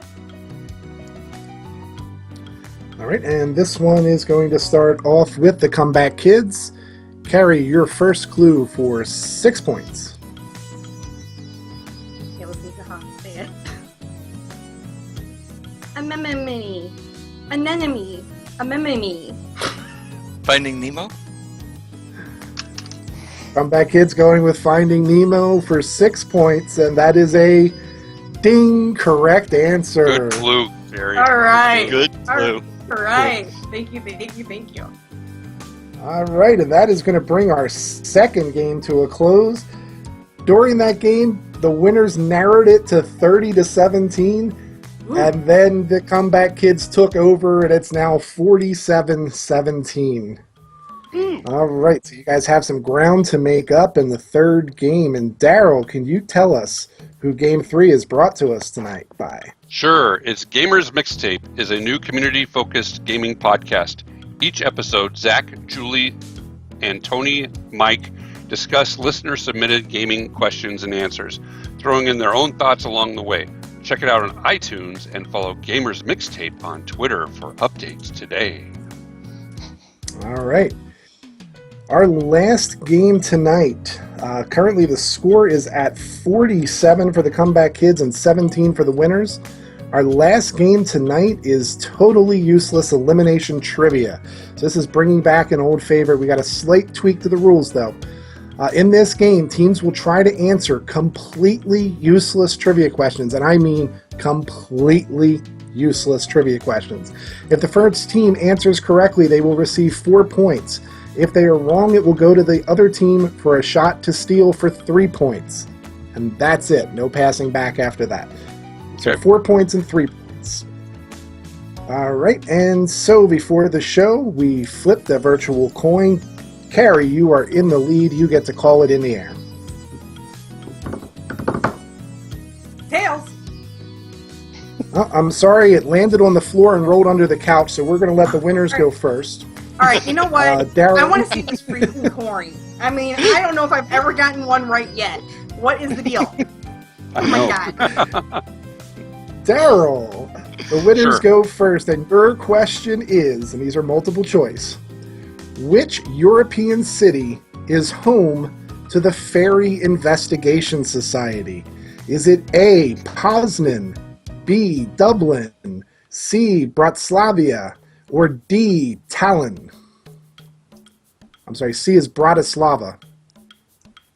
All right, and this one is going to start off with the Comeback Kids. Carrie, your first clue for 6 points. Okay, let's see how to say it. Anemone. Anemone. Anemone. Finding Nemo. Comeback Kids going with Finding Nemo for 6 points, and that is a ding correct answer. Good clue, Jerry. All right. Good clue. All right. Thank you, thank you, thank you. All right, and that is going to bring our second game to a close. During that game, the winners narrowed it to 30-17, and then the Comeback Kids took over, and it's now 47-17. All right, so you guys have some ground to make up in the third game. And Daryl, can you tell us who Game 3 is brought to us tonight by? Sure, it's Gamers Mixtape is a new community-focused gaming podcast. Each episode, Zach, Julie, and Tony, Mike discuss listener-submitted gaming questions and answers, throwing in their own thoughts along the way. Check it out on iTunes and follow Gamers Mixtape on Twitter for updates today. All right. Our last game tonight, currently the score is at 47 for the Comeback Kids and 17 for the winners. Our last game tonight is totally useless elimination trivia. So this is bringing back an old favorite. We got a slight tweak to the rules though. In this game, teams will try to answer completely useless trivia questions, and I mean completely useless trivia questions. If the first team answers correctly, they will receive 4 points. If they are wrong, it will go to the other team for a shot to steal for 3 points. And that's it. No passing back after that. So Okay. 4 points and 3 points. All right, and so before the show, we flipped the virtual coin. Carrie, you are in the lead. You get to call it in the air. Tails. Oh, I'm sorry, it landed on the floor and rolled under the couch, so we're going to let the winners go first. All right, you know what? Daryl. I want to see this freaking coin. I mean, I don't know if I've ever gotten one right yet. What is the deal? Oh my god. Daryl, the winners Sure. go first, and your question is, and these are multiple choice, which European city is home to the Fairy Investigation Society? Is it A, Poznan, B. Dublin, C. Bratislava, or D. Tallinn? I'm sorry, C is Bratislava.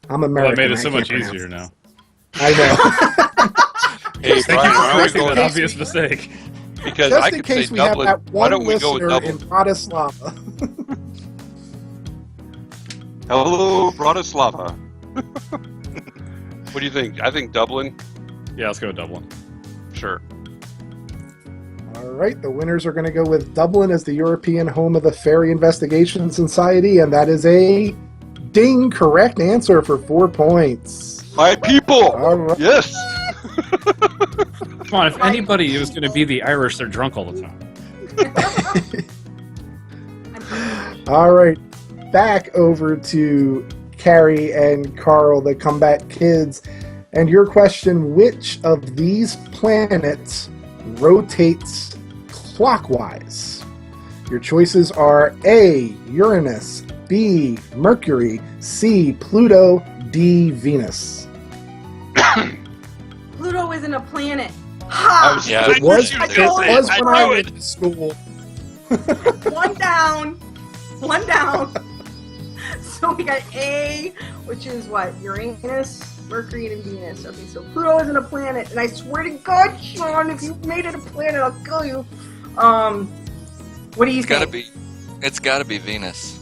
I'm American. Well, that made it I so can't much pronounce easier it. now. I know. Hey, Just Brian, in why don't we case- go An with obvious mistake. because Just I in could case say we have Dublin. that Why one don't we go with listener in Dublin? Bratislava. Hello, Bratislava. What do you think? I think Dublin. Yeah, let's go with Dublin. Sure. All right, the winners are going to go with Dublin as the European home of the Ferry Investigation Society, and that is a ding correct answer for 4 points. My people. All right. Yes. Come on, if anybody was going to be the Irish, they're drunk all the time. All right, back over to Carrie and Carl, the Comeback Kids. And your question, which of these planets rotates clockwise? Your choices are A, Uranus, B, Mercury, C, Pluto, D, Venus. Pluto isn't a planet. Ha! Yeah, It was, I it told was you. when I went to school. One down. One down. So we got A, which is what? Uranus, Mercury, and Venus. Okay, so Pluto isn't a planet. And I swear to God, Sean, if you made it a planet, I'll kill you. What do you think? It's gotta be Venus.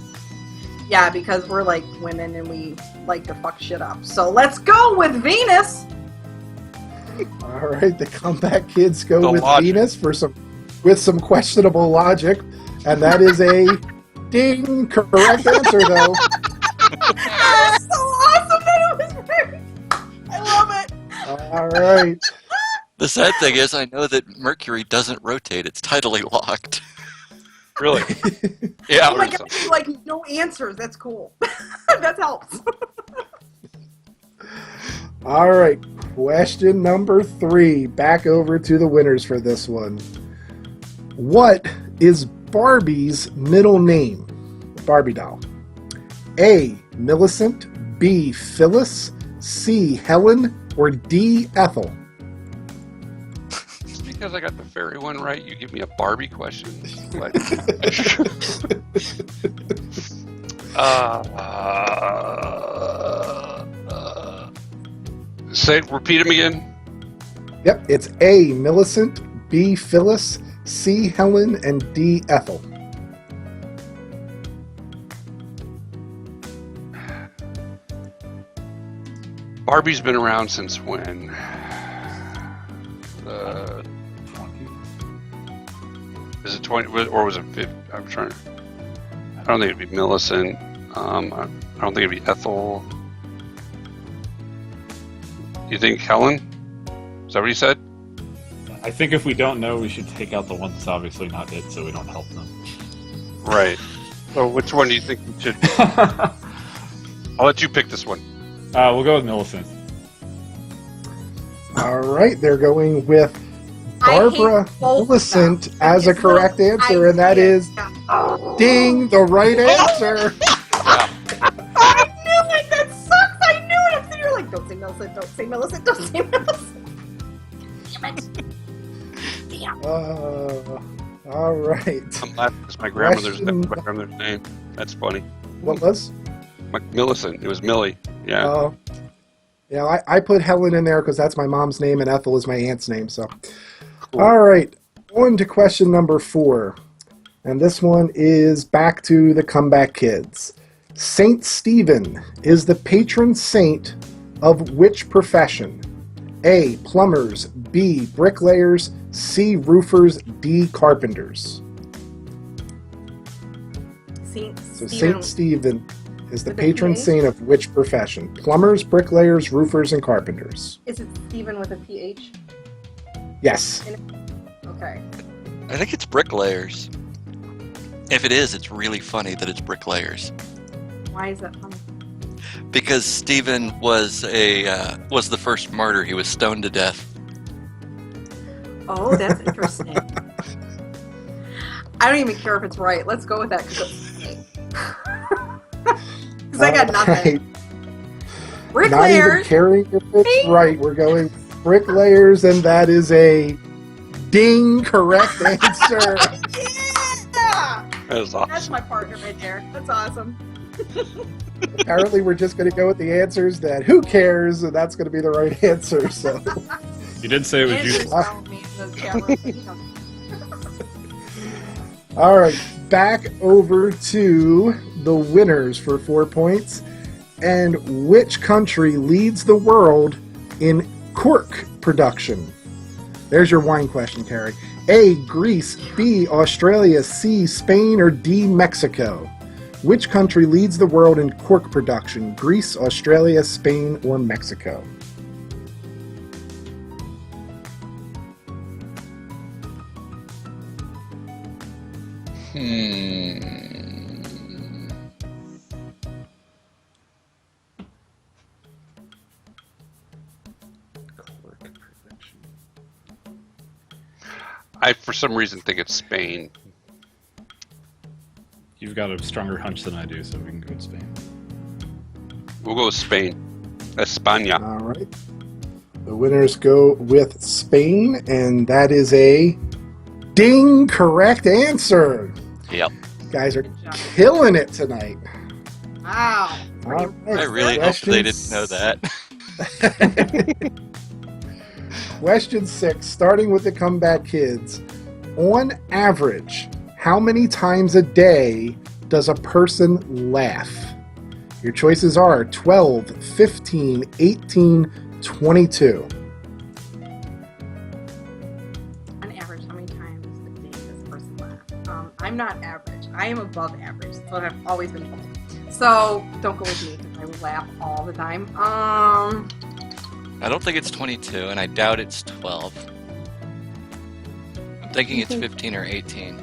Yeah, because we're like women and we like to fuck shit up. So let's go with Venus. All right, the Comeback Kids go The with logic. Venus with some questionable logic, and that is a ding correct answer though. That was so awesome that it was right. I love it. All right. The sad thing is, I know that Mercury doesn't rotate. It's tidally locked. Really? Yeah. Oh my God, like no answers. That's cool. That helps. All right, question number 3. Back over to the winners for this one. What is Barbie's middle name? Barbie doll. A, Millicent, B, Phyllis, C, Helen, or D, Ethel? Just because I got the fairy one right, you give me a Barbie question? What? Repeat them again. Yep, it's A, Millicent, B, Phyllis, C, Helen, and D, Ethel. Barbie's been around since when? Is it 20 or was it 50? I'm trying to. I don't think it'd be Millicent. I don't think it'd be Ethel. You think Helen? Is that what you said? I think if we don't know, we should take out the one that's obviously not it, so we don't help them. Right. So which one do you think we should? I'll let you pick this one. We'll go with Millicent. All right, they're going with Barbara Millicent as a correct answer, and that is ding, the right answer. I knew it. That sucks. I knew it. I'm sitting here like, don't say Millicent. Don't say Millicent. Don't say Millicent. Damn it. Damn. All right. I'm laughing because my grandmother's name. That's funny. What was? Millicent. It was Millie. Yeah. Yeah, I put Helen in there because that's my mom's name and Ethel is my aunt's name. So, Cool. All right, on to question number 4. And this one is back to the Comeback Kids. Saint Stephen is the patron saint of which profession? A, plumbers, B, bricklayers, C, roofers, D, carpenters. So Saint Stephen is the patron saint of which profession? Plumbers, bricklayers, roofers, and carpenters. Is it Stephen with a PH? Yes. Okay. I think it's bricklayers. If it is, it's really funny that it's bricklayers. Why is that funny? Because Stephen was the first martyr. He was stoned to death. Oh, that's interesting. I don't even care if it's right. Let's go with that because it's funny. Because I got nothing. Not even Bricklayers. caring if it's right. We're going bricklayers, and that is a Ding, correct answer. Yeah! That was awesome. That's my partner right there. That's awesome. Apparently, we're just going to go with the answers that who cares, and that's going to be the right answer. So, You did say it was Andrew's useless. telling me in the chat room, but he doesn't. all right, back over to the winners for 4 points. And which country leads the world in cork production? There's your wine question, Carrie. A, Greece, B, Australia, C, Spain, or D, Mexico? Which country leads the world in cork production? Greece, Australia, Spain, or Mexico? Cork production. I, for some reason, think it's Spain. You've got a stronger hunch than I do, so we can go with Spain. We'll go with Spain. España. All right. The winners go with Spain, and that is a ding correct answer. Yep. Guys are killing it tonight. Wow. All right. I really hope they didn't know that. Question 6, starting with the Comeback Kids. On average, how many times a day does a person laugh? Your choices are 12, 15, 18, 22. On average, how many times a day does a person laugh? I'm not average. I am above average. That's what I've always been told. So don't go with me because I would laugh all the time. I don't think it's 22, and I doubt it's 12. I'm thinking it's 15 or 18.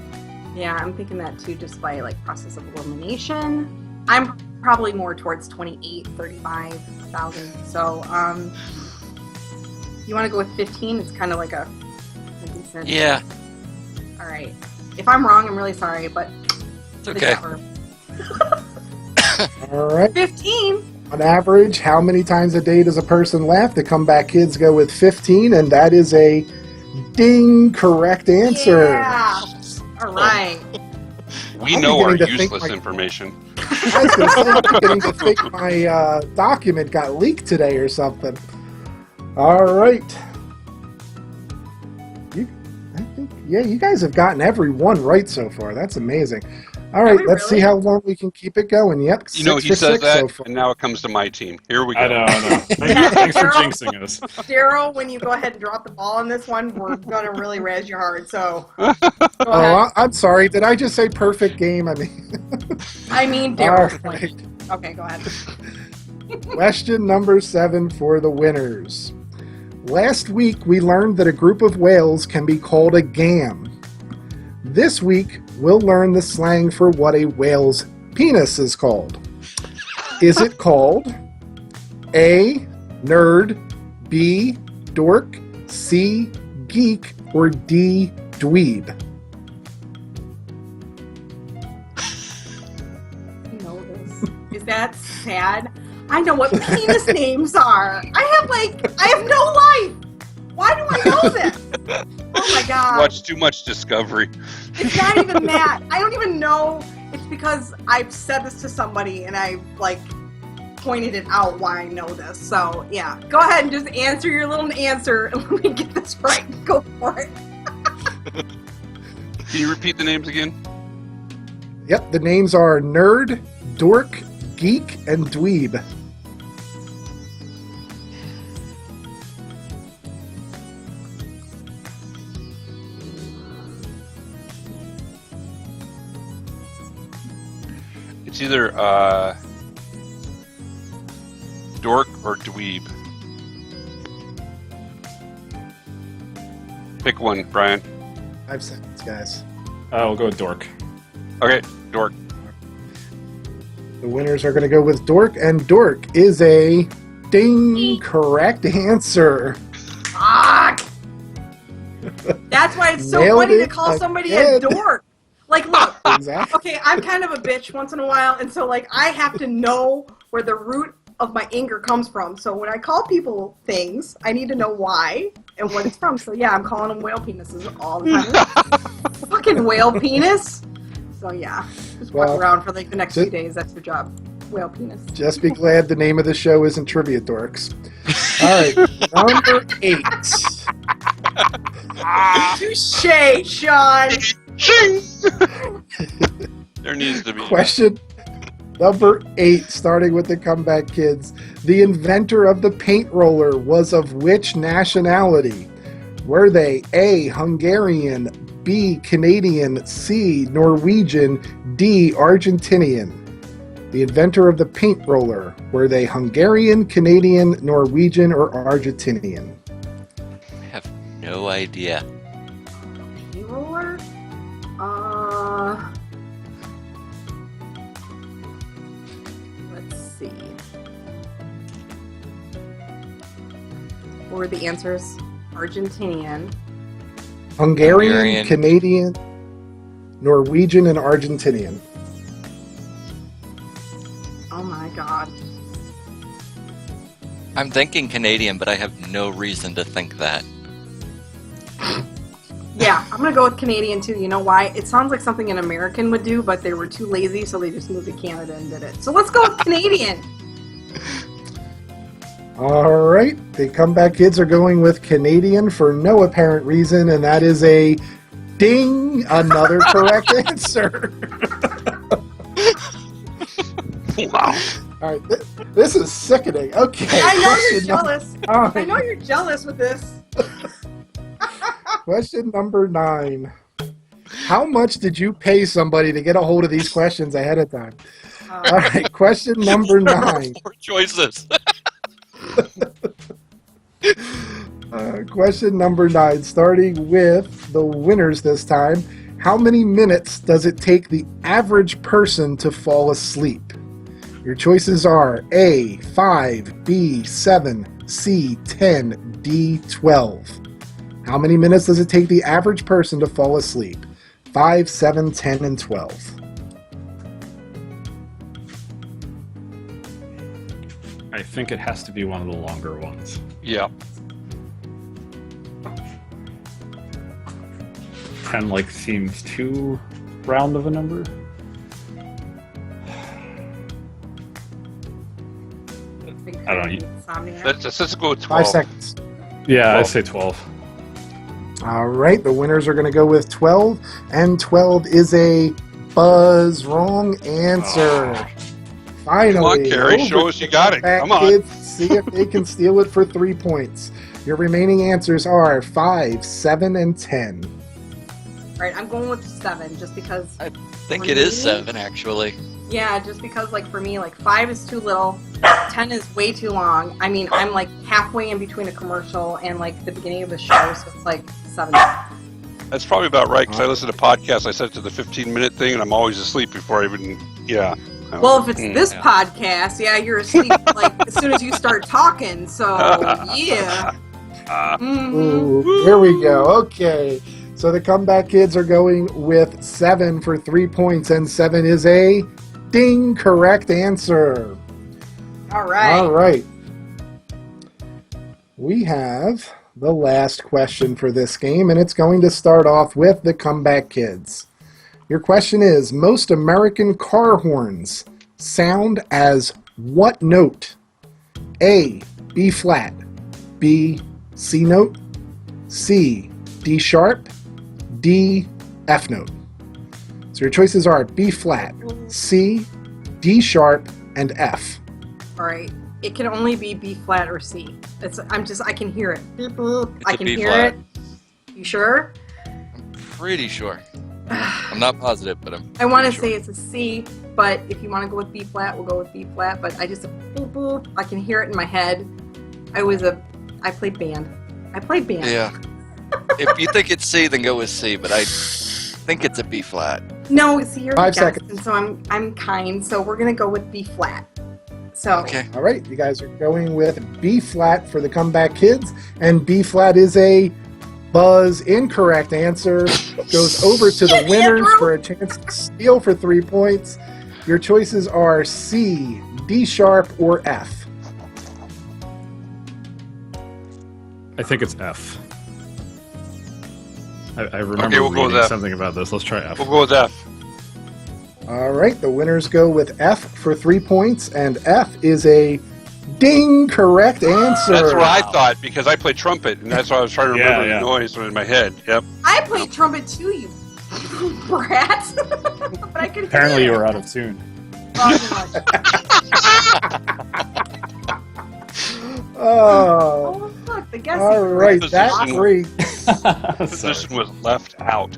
Yeah, I'm thinking that too, just by like process of elimination. I'm probably more towards 28, 35,000. So, you want to go with 15? It's kind of like a decent. Yeah, All right. If I'm wrong, I'm really sorry, but it's the okay. chat room. All right. 15. On average, how many times a day does a person laugh? The Comeback Kids go with 15, and that is a ding correct answer. Yeah. All right. We I'm know our beginning to think useless my- information. I was going to say, I'm beginning to think my document got leaked today or something. All right. You guys have gotten every one right so far. That's amazing. All right, we let's see really? how long we can keep it going. Yep, You know, 6 he for says 6 that, so far. and now it comes to my team. Here we go. I know. Thanks for jinxing us. Daryl, when you go ahead and drop the ball on this one, we're going to really razz you hard. So, go Oh, ahead. I'm sorry. Did I just say perfect game? I mean, I mean, all Daryl's right. point. Okay, go ahead. Question number 7 for the winners. Last week, we learned that a group of whales can be called a gam. This week, we'll learn the slang for what a whale's penis is called. Is it called A, nerd, B, dork, C, geek, or D, dweeb? I know this. Is that sad? I know what penis names are. I have no life. Why do I know this? Oh my god. Watch too much Discovery. It's not even that. I don't even know. It's because I've said this to somebody and I like pointed it out why I know this. So yeah, go ahead and just answer your little answer and let me get this right. Go for it. Can you repeat the names again? Yep, the names are nerd, dork, geek, and dweeb. It's either dork or dweeb. Pick one, Brian. 5 seconds, guys. We'll go with dork. Okay, dork. The winners are going to go with dork, and dork is a ding correct answer. Fuck. That's why it's so Nailed funny to it call somebody a again. dork. Like, look. Exactly. Okay, I'm kind of a bitch once in a while, and so like I have to know where the root of my anger comes from. So when I call people things, I need to know why and what it's from. So yeah, I'm calling them whale penises all the time. Fucking whale penis. So yeah, just walk around for like the next few days. That's your job. Whale penis. Just be glad the name of the show isn't Trivia Dorks. All right, number 8. Touche, Sean. There needs to be. Question number 8, starting with the Comeback Kids. The inventor of the paint roller was of which nationality? Were they A, Hungarian, B, Canadian, C, Norwegian, D, Argentinian? The inventor of the paint roller, were they Hungarian, Canadian, Norwegian, or Argentinian? I have no idea. Roller? Let's see. What were the answers? Argentinian. Hungarian, Canadian, Norwegian, and Argentinian. Oh my god. I'm thinking Canadian, but I have no reason to think that. Yeah, I'm gonna go with Canadian too. You know why? It sounds like something an American would do, but they were too lazy, so they just moved to Canada and did it. So let's go with Canadian. All right, the Comeback Kids are going with Canadian for no apparent reason, and that is a ding, another correct answer. Wow. All right, this is sickening. Okay. I know you're question jealous. number I know you're jealous with this. Question number 9. How much did you pay somebody to get a hold of these questions ahead of time? All right, question number 9. 4 choices. Question number 9, starting with the winners this time. How many minutes does it take the average person to fall asleep? Your choices are A, 5, B, 7, C, 10, D, 12. How many minutes does it take the average person to fall asleep? 5, 7, 10, and 12. I think it has to be one of the longer ones. Yeah. 10 like seems too round of a number. I don't know. Insomnia. Let's go with 12. 5 seconds. Yeah, 12. I say 12. All right, the winners are going to go with 12, and 12 is a buzz wrong answer. Oh. Finally, Come on, Carrie, over show us to you got the it. Back Come on. Kids, see if they can steal it for 3 points. Your remaining answers are 5, 7, and 10. All right, I'm going with 7 just because. I think it is 7, actually. Yeah, just because, like, for me, like, 5 is too little, 10 is way too long. I mean, I'm, like, halfway in between a commercial and, like, the beginning of the show, so it's, like, 7. That's probably about right, because I listen to podcasts. I set it to the 15-minute thing, and I'm always asleep before I even, yeah. Well, if it's this Yeah. podcast, yeah, you're asleep, like, as soon as you start talking, so, yeah. Ooh, here we go. Okay, so the Comeback Kids are going with 7 for 3 points, and 7 is a ding correct answer. All right. All right. We have the last question for this game, and it's going to start off with the Comeback Kids. Your question is, most American car horns sound as what note? A, B flat, B, C note, C, D sharp, D, F note. So your choices are B flat, C, D sharp, and F. All right. It can only be B flat or C. I can hear it. Beep, boop. It's I a can B hear flat. it. You sure? Pretty sure. I'm not positive, but I'm I want to pretty say it's a C, but if you want to go with B flat, we'll go with B flat. But I just boop boop. I can hear it in my head. I played band. I played band. Yeah. If you think it's C, then go with C, but I think it's a B flat. No, see, you're 5 the guest, seconds. and so I'm kind. So we're gonna go with B flat. So Okay. All right, you guys are going with B flat for the Comeback Kids, and B flat is a buzz incorrect answer. Goes over to the Shit, winners Andrew! for a chance to steal for 3 points. Your choices are C, D sharp, or F. I think it's F. I remember we'll go with reading F. something about this. Let's try F. We'll go with F. All right, the winners go with F for 3 points, and F is a ding correct answer. That's what I thought, because I play trumpet, and that's why I was trying to remember the noise in my head. Yep. I played trumpet too, you brat. But I could Apparently hear you it. were out of tune. Oh, Look, the guest. all right, Position. that's great. The position was left out.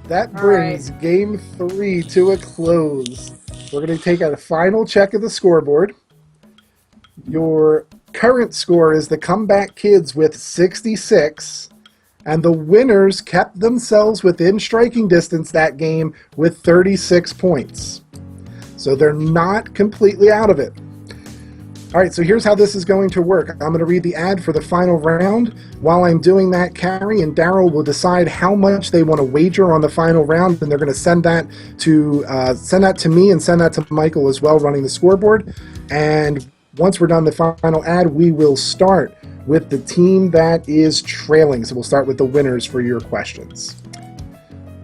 That All brings game 3 to a close. We're going to take a final check of the scoreboard. Your current score is the Comeback Kids with 66, and the winners kept themselves within striking distance that game with 36 points. So they're not completely out of it. All right, so here's how this is going to work. I'm going to read the ad for the final round. While I'm doing that, Carrie and Daryl will decide how much they want to wager on the final round, and they're going to send that to me and send that to Michael as well, running the scoreboard. And once we're done the final ad, we will start with the team that is trailing. So we'll start with the winners for your questions.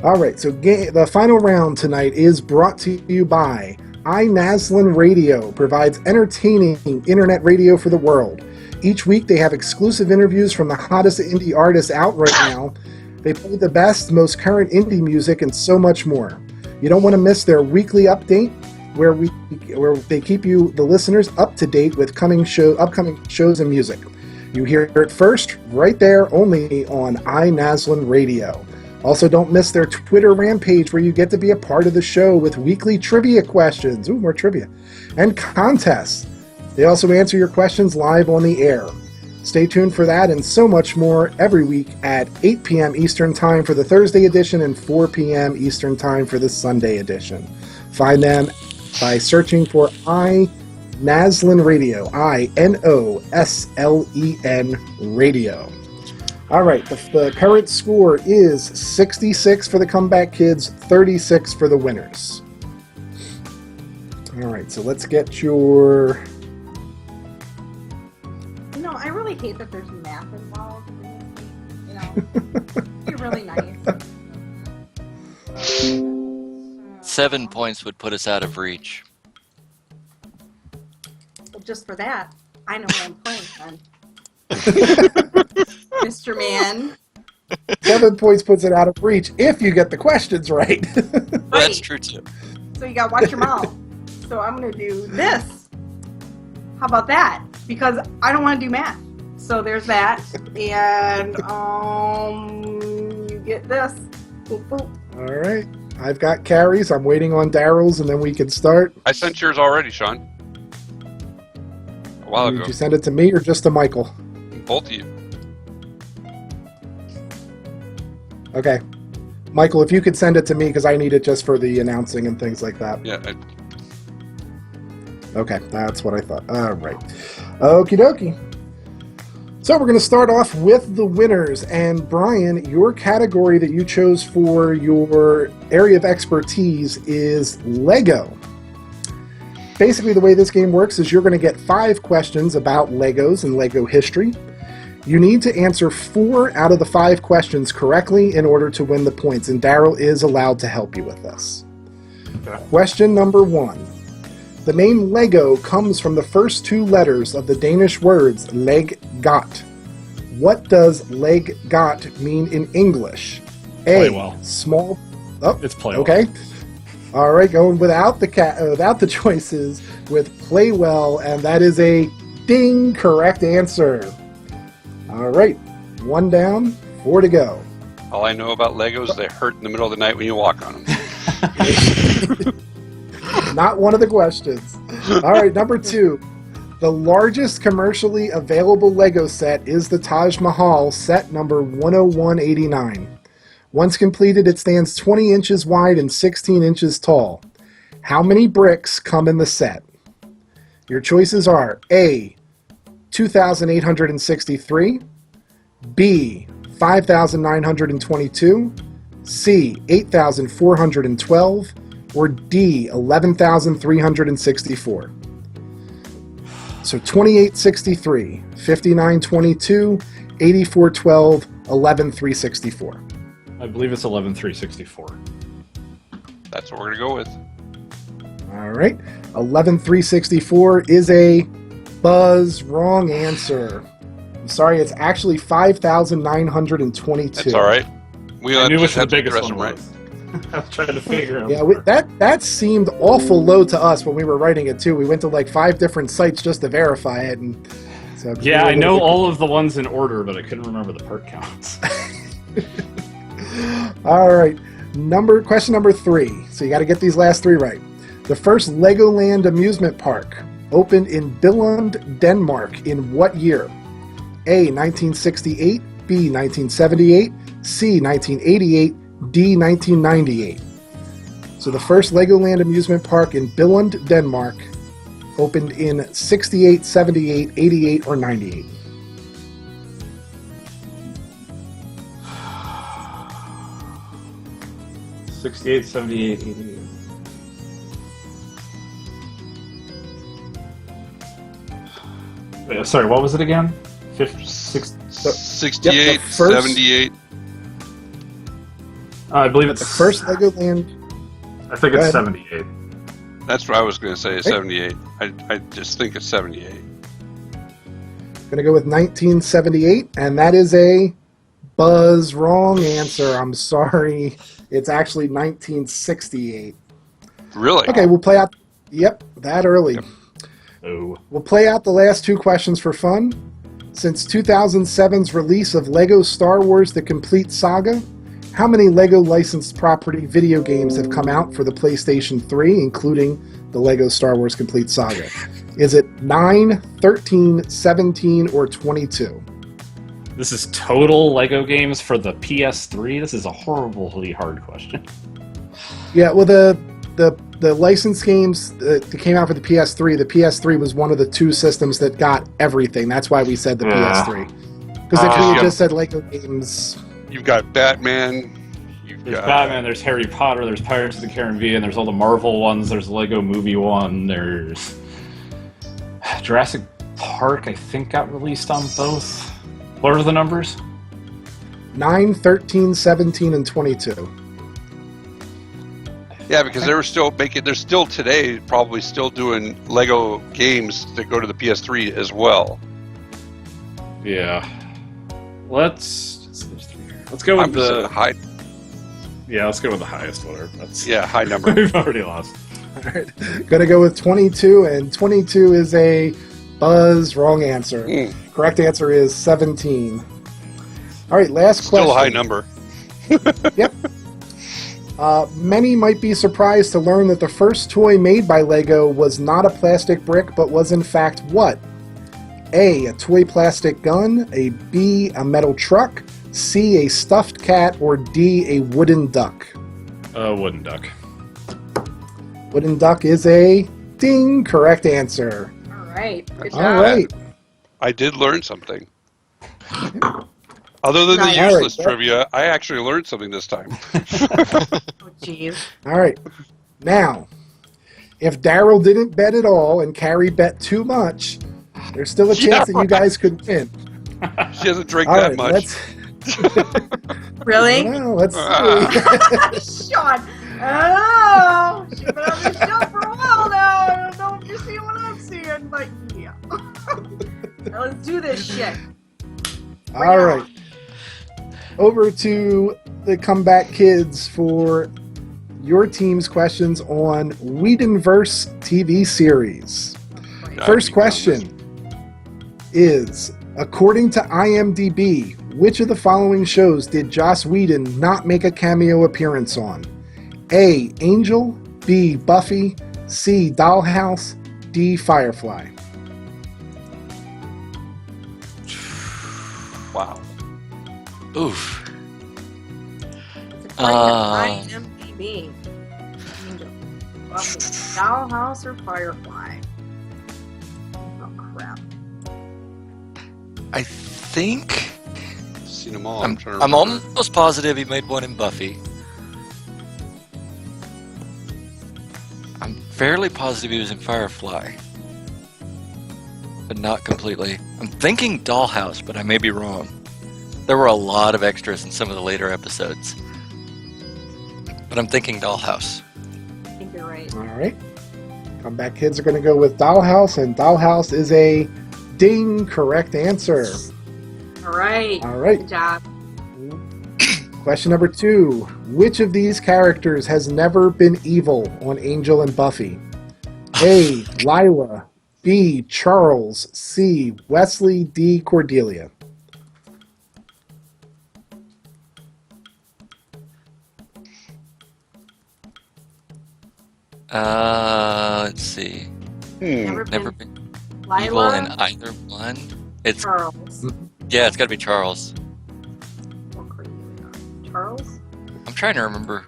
All right, so the final round tonight is brought to you by iNaslin Radio, provides entertaining internet radio for the world. Each week they have exclusive interviews from the hottest indie artists out right now. They play the best, most current indie music and so much more. You don't want to miss their weekly update where they keep you, the listeners, up to date with upcoming shows and music. You hear it first right there only on iNaslin Radio. Also, don't miss their Twitter rampage where you get to be a part of the show with weekly trivia questions. Ooh, more trivia. And contests. They also answer your questions live on the air. Stay tuned for that and so much more every week at 8 p.m. Eastern Time for the Thursday edition and 4 p.m. Eastern Time for the Sunday edition. Find them by searching for iNaslin Radio, INOSLEN Radio. All right, the current score is 66 for the Comeback Kids, 36 for the winners. All right, so let's get your... You know, I really hate that there's math involved. You know, you're really nice. 7 points would put us out of reach. Well, just for that, I know what I'm playing then. Mr. Man. 7 points puts it out of reach if you get the questions right. That's true too. So you gotta watch your mouth. So I'm gonna do this. How about that? Because I don't want to do math. So there's that, and you get this. Boop, boop. All right, I've got Carrie's. I'm waiting on Daryl's, and then we can start. I sent yours already, Sean. A while ago. Did you send it to me or just to Michael? Both of you. Okay. Michael, if you could send it to me, because I need it just for the announcing and things like that. Yeah. Okay, that's what I thought. All right. Okie dokie. So we're going to start off with the winners. And Brian, your category that you chose for your area of expertise is Lego. Basically, the way this game works is you're going to get 5 questions about Legos and Lego history. You need to answer 4 out of the 5 questions correctly in order to win the points, and Daryl is allowed to help you with this. Okay. Question number 1. The name Lego comes from the first 2 letters of the Danish words leg got. What does leg got mean in English? Play well. Small... Oh, It's play well. okay. All right, going without the choices with play well, and that is a ding correct answer. All right, 1 down, 4 to go. All I know about Legos, they hurt in the middle of the night when you walk on them. Not one of the questions. All right, number 2. The largest commercially available Lego set is the Taj Mahal set number 10189. Once completed, it stands 20 inches wide and 16 inches tall. How many bricks come in the set? Your choices are A, 2,863, B, 5,922, C, 8,412, or D, 11,364. So 2863, 5922, 8412, 11364. I believe it's 11364. That's what we're gonna go with. All right. 11364 is a buzz wrong answer. I'm sorry, it's actually 5,922. That's all right. We I knew which have the biggest rest one right. was. I was trying to figure out. Yeah, that seemed awful low to us when we were writing it too. We went to like 5 different sites just to verify it, and so Yeah, I know all of the ones in order, but I couldn't remember the part counts. All right, question number 3. So you got to get these last 3 right. The first Legoland amusement park opened in Billund, Denmark, in what year? A. 1968, B. 1978, C. 1988, D. 1998. So the first Legoland amusement park in Billund, Denmark, opened in 68, 78, 88, or 98. '68, '78, '88. Wait, sorry, what was it again? 50, 60, 68, Yep, the first- 78. I believe it's The first Legoland. I think Go it's ahead. 78. That's what I was going to say, 78. I just think it's 78. Going to go with 1978, and that is a buzz wrong answer. I'm sorry. It's actually 1968. Really? Okay, we'll play out. Yep, that early. Yep. Oh. We'll play out the last 2 questions for fun. Since 2007's release of LEGO Star Wars The Complete Saga, how many LEGO licensed property video games have come out for the PlayStation 3, including the LEGO Star Wars Complete Saga? Is it 9, 13, 17, or 22? This is total LEGO games for the PS3? This is a horribly hard question. Yeah, well, the licensed games that came out for the PS3 was one of the 2 systems that got everything. That's why we said the Yeah. PS3. Because if we Yeah. had just said LEGO games... You've got Batman. There's Batman, there's Harry Potter, there's Pirates of the Caribbean, there's all the Marvel ones, there's Lego Movie 1, there's Jurassic Park, I think got released on both. What are the numbers? 9, 13, 17, and 22. Yeah, because they're still today probably still doing Lego games that go to the PS3 as well. Yeah. Let's go with I'm just the at a high, Yeah, let's go with the highest whatever. That's high number. We've already lost. All right. Gonna go with 22, and 22 is a buzz wrong answer. Correct answer is 17. All right, last question. Still a high number. Yep. Many might be surprised to learn that the first toy made by LEGO was not a plastic brick, but was in fact what? A toy plastic gun, a B, a metal truck, C, a stuffed cat, or D, a wooden duck. Wooden duck. Wooden duck is a ding correct answer. All right. Good All job. right. I did learn something. Other than Nice. the All right. useless trivia, I actually learned something this time. Oh, jeez. All right. Now, if Daryl didn't bet at all and Carrie bet too much, there's still a chance Yeah, that you guys could win. She doesn't drink All that right, much. Really? Well, let's see. Sean. Oh, she's been on this show for a while now. I don't know if you're seeing what I'm seeing, but yeah. Now let's do this shit. All right. Over to the Comeback Kids for your team's questions on Whedonverse TV series. First question is, according to IMDb, which of the following shows did Joss Whedon not make a cameo appearance on? A. Angel, B. Buffy, C. Dollhouse, D. Firefly. Wow. Oof. It's according to IMDb. Buffy, Dollhouse, or Firefly? Oh, crap. I think Seen them all. I'm trying to remember. almost positive he made one in Buffy. I'm fairly positive he was in Firefly. not completely. I'm thinking Dollhouse, but I may be wrong. There were a lot of extras in some of the later episodes. But I'm thinking Dollhouse. I think you're right. All right. Comeback kids are going to go with Dollhouse, and Dollhouse is a ding correct answer. All right. All right. Good job. Question number 2. Which of these characters has never been evil on Angel and Buffy? A. Lila. B. Charles. C. Wesley. D. Cordelia. Let's see. Never Never been been evil in Lila, either one. It's Charles. yeah, it's got to be Charles. Or Cordelia. Charles? I'm trying to remember.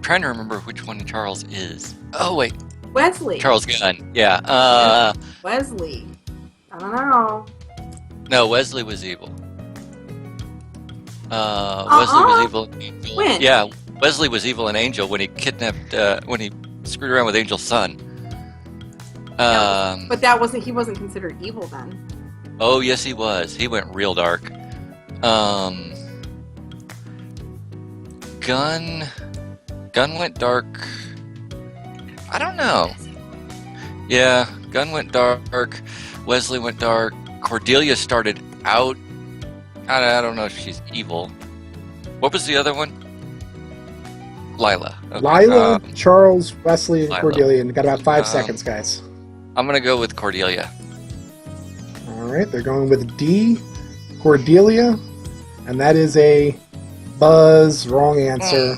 Trying to remember which one Charles is. Oh wait, Wesley. Charles Gunn. Yeah. Wesley. I don't know. No, Wesley was evil. Wesley was evil in Angel. When? Yeah, Wesley was evil in Angel when he kidnapped, when he screwed around with Angel's son. But that wasn't. He wasn't considered evil then. Oh yes, he was. He went real dark. Gunn went dark. I don't know. Yeah, Gunn went dark. Wesley went dark. Cordelia started out. I don't know if she's evil. What was the other one? Lila. Okay. Lila, Charles, Wesley, and Lila. Cordelia. And got about 5 seconds, guys. I'm gonna go with Cordelia. All right, they're going with D. Cordelia. And that is a buzz. Wrong answer.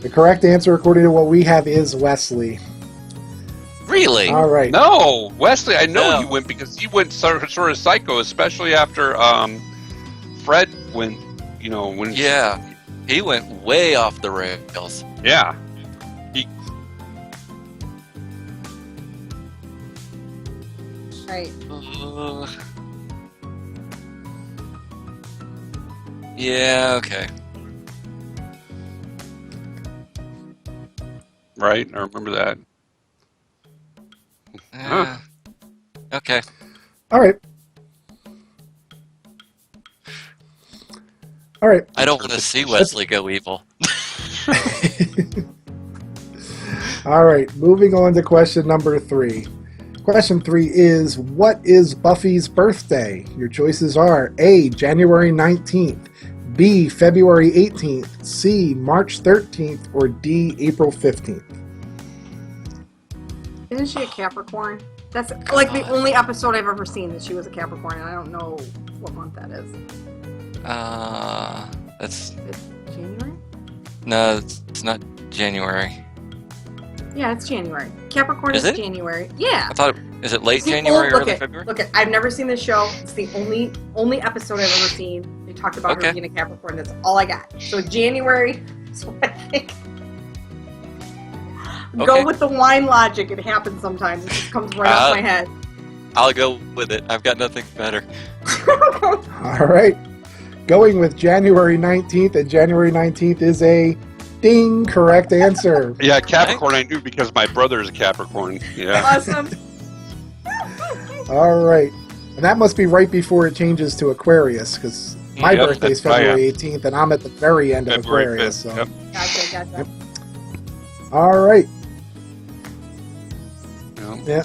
The correct answer, according to what we have, is Wesley. Really? All right. No, Wesley. I know No. he went because he went sort of psycho, especially after Fred went. You know when. Yeah, he went way off the rails. Yeah. Right. Yeah. Okay. Right. I remember that. Huh. Okay. All right. All right. I don't want to see Wesley go evil. All right. Moving on to question number 3. Question 3 is, what is Buffy's birthday? Your choices are A, January 19th, B, February 18th, C, March 13th, or D, April 15th. Isn't she a Capricorn? That's like the only episode I've ever seen that she was a Capricorn, and I don't know what month that is. That's It's January? no, it's not January. Yeah, it's January. Capricorn Is is it? January. Yeah. I thought is it late It's the January or look early at, February? Look at, I've never seen this show. It's the only episode I've ever seen. They talked about Okay. her being a Capricorn. That's all I got. So January is what I think. Okay. Go with the wine logic. It happens sometimes. It just comes right off my head. I'll go with it. I've got nothing better. All right. Going with January 19th, and January 19th is a ding correct answer. Yeah, Capricorn. I knew because my brother is a Capricorn. Yeah. Awesome. All right. And that must be right before it changes to Aquarius, because my Yep, birthday is that's- February 18th, and I'm at the very end of February Aquarius. 5th. So. Yep. Gotcha. All right. Yep. Yeah.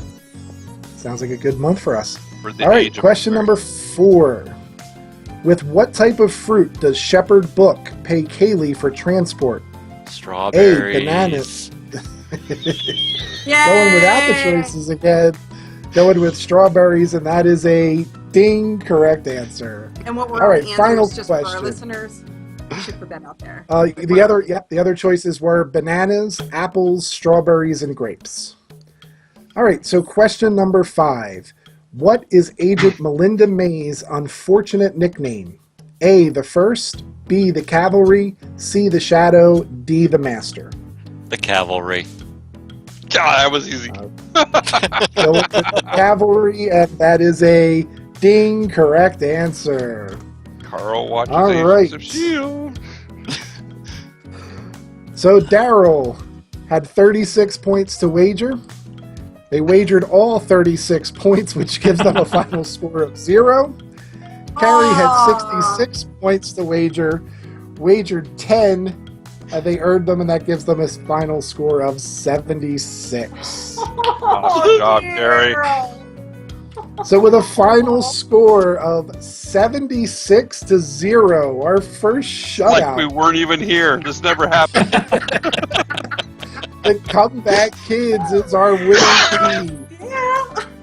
Sounds like a good month for us. For the All right. age of Question number 4. With what type of fruit does Shepherd Book pay Kaylee for transport? Strawberries. bananas. Yay! Going without the choices again. Going with strawberries, and that is a ding correct answer. And what were All right, the answers final just for our question. listeners? We should put that out there. The other choices were bananas, apples, strawberries, and grapes. All right, so question number 5. What is Agent Melinda May's unfortunate nickname? A, the First, B, the Cavalry, C, the Shadow, D, the Master. The cavalry. God, that was easy. Go with the Cavalry, and that is a ding correct answer. Carl watches All Agents right. of S.H.I.E.L.D. So Daryl had 36 points to wager. They wagered all 36 points, which gives them a final score of 0. Carrie had 66 points to wager, wagered 10. They earned them, and that gives them a final score of 76. Awesome job, Carrie. So with a final score of 76 to 0, our first shutout. Like we weren't even here. This never happened. The Comeback Kids is our winning team.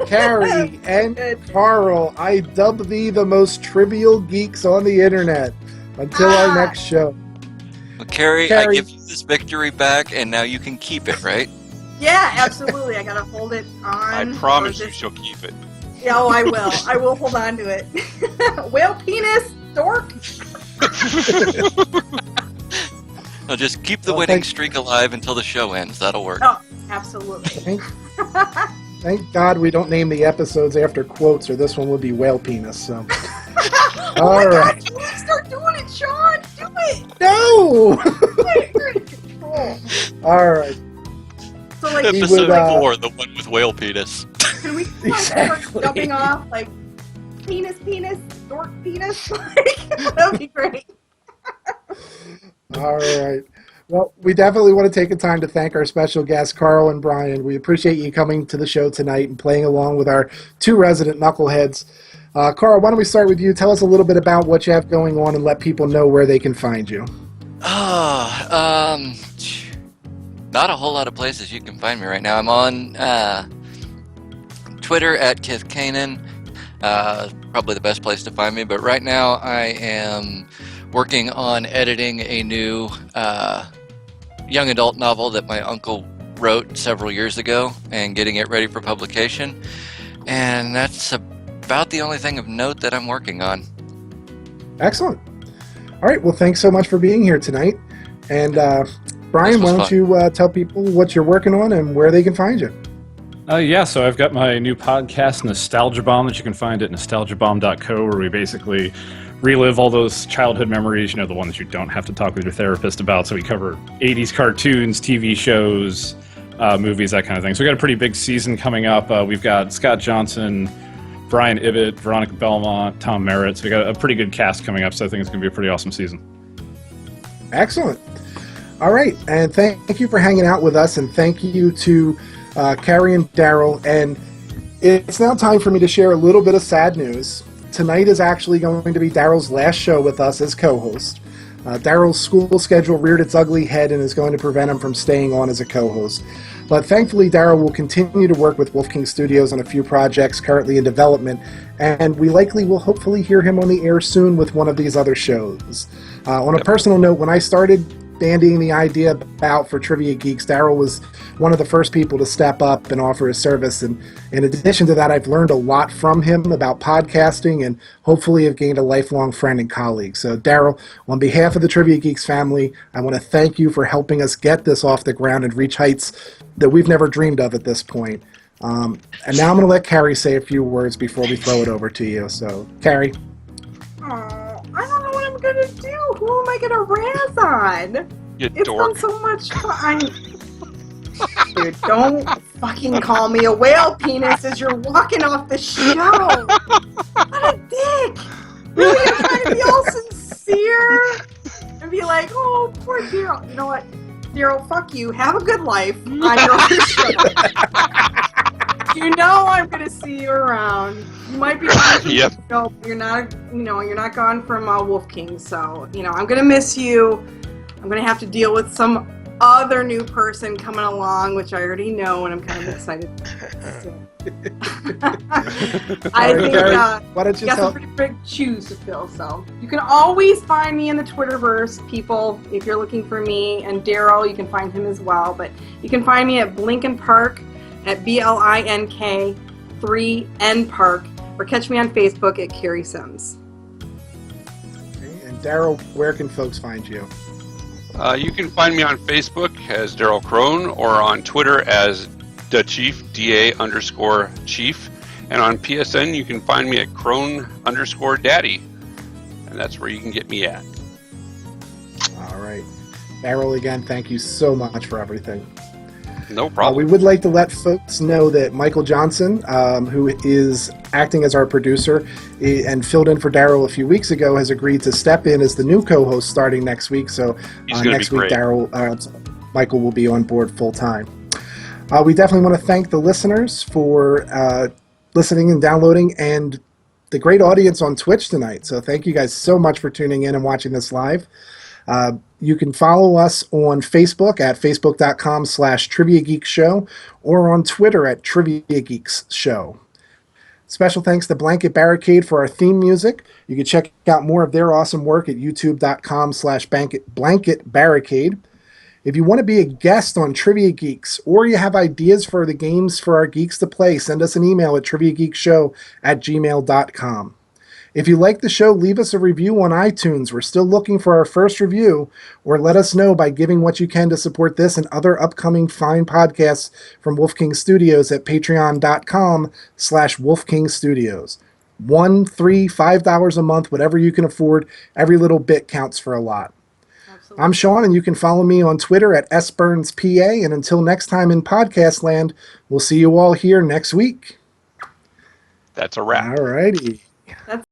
Carrie and Carl, I dub thee the most trivial geeks on the internet. Until our next show. Well, Carrie, I give you this victory back, and now you can keep it, right? Yeah, absolutely. I gotta hold it on. I promise you she'll keep it. Yeah, oh, I will. I will hold on to it. Whale penis, dork. No, just keep the winning streak alive until the show ends. That'll work. Oh, absolutely. Thank God we don't name the episodes after quotes, or this one would be whale penis. So. All right. God, start doing it, Sean. Do it. No. You're in control. All right. So, like, Episode 4, the one with whale penis. Can we start jumping off like penis, dork, penis? Like, that would be great. All right. Well, we definitely want to take a time to thank our special guests, Carl and Brian. We appreciate you coming to the show tonight and playing along with our two resident knuckleheads. Carl, why don't we start with you? Tell us a little bit about what you have going on and let people know where they can find you. Not a whole lot of places you can find me right now. I'm on Twitter at KithKanan. Probably the best place to find me. But right now I am working on editing a new young adult novel that my uncle wrote several years ago and getting it ready for publication. And that's about the only thing of note that I'm working on. Excellent. All right. Well, thanks so much for being here tonight. And Brian, why don't you tell people what you're working on and where they can find you? So I've got my new podcast, Nostalgia Bomb, that you can find at nostalgiabomb.co, where we basically relive all those childhood memories, the one that you don't have to talk with your therapist about. So we cover 80s cartoons, TV shows, movies, that kind of thing. So we got a pretty big season coming up. We've got Scott Johnson, Brian Ibbett, Veronica Belmont, Tom Merritt. So we got a pretty good cast coming up, so I think it's going to be a pretty awesome season. Excellent. All right, and thank you for hanging out with us, and thank you to Carrie and Daryl. And it's now time for me to share a little bit of sad news. Tonight is actually going to be Daryl's last show with us as co-host. Daryl's school schedule reared its ugly head and is going to prevent him from staying on as a co-host. But thankfully, Daryl will continue to work with Wolf King Studios on a few projects currently in development, and we likely will hopefully hear him on the air soon with one of these other shows. On a personal note, when I started bandying the idea about for Trivia Geeks, Daryl was one of the first people to step up and offer his service. And in addition to that, I've learned a lot from him about podcasting and hopefully have gained a lifelong friend and colleague. So Daryl, on behalf of the Trivia Geeks family, I want to thank you for helping us get this off the ground and reach heights that we've never dreamed of at this point. And now I'm going to let Carrie say a few words before we throw it over to you. So, Carrie. Oh, I don't know what I'm going to do. Who am I going to razz on? You It's dork. been so much fun. Dude, don't fucking call me a whale penis as you're walking off the show. What a dick. Really, I'm trying to be all sincere and be like, oh, poor Daryl. You know what? Daryl, fuck you. Have a good life on your own show. You know I'm gonna see you around. You might be gone from Yep. the show, but you're not gone from Wolf King. So, I'm gonna miss you. I'm gonna have to deal with some other new person coming along, which I already know, and I'm kind of excited. I think why don't you got tell? some pretty big shoes to fill. So you can always find me in the Twitterverse, people. If you're looking for me and Daryl, you can find him as well. But you can find me at Blinken Park at BLINK 3N Park, or catch me on Facebook at Carrie Sims. Okay, and Daryl, where can folks find you? You can find me on Facebook as Daryl Crone, or on Twitter as the Chief, DA_Chief. And on PSN, you can find me at Crone_Daddy. And that's where you can get me at. All right. Daryl, again, thank you so much for everything. No problem. We would like to let folks know that Michael Johnson, who is acting as our producer and filled in for Daryl a few weeks ago, has agreed to step in as the new co-host starting next week. So next week, Michael will be on board full time. We definitely want to thank the listeners for listening and downloading, and the great audience on Twitch tonight. So thank you guys so much for tuning in and watching this live. You can follow us on Facebook at facebook.com/Trivia Geeks Show or on Twitter at Trivia Geeks Show. Special thanks to Blanket Barricade for our theme music. You can check out more of their awesome work at youtube.com/Blanket Barricade. If you want to be a guest on Trivia Geeks or you have ideas for the games for our geeks to play, send us an email at triviageekshow@gmail.com. If you like the show, leave us a review on iTunes. We're still looking for our first review, or let us know by giving what you can to support this and other upcoming fine podcasts from Wolf King Studios at patreon.com/Wolf King Studios. $1, $3, $5 a month, whatever you can afford. Every little bit counts for a lot. Absolutely. I'm Sean, and you can follow me on Twitter at SBurnsPA. And until next time in podcast land, we'll see you all here next week. That's a wrap. All righty.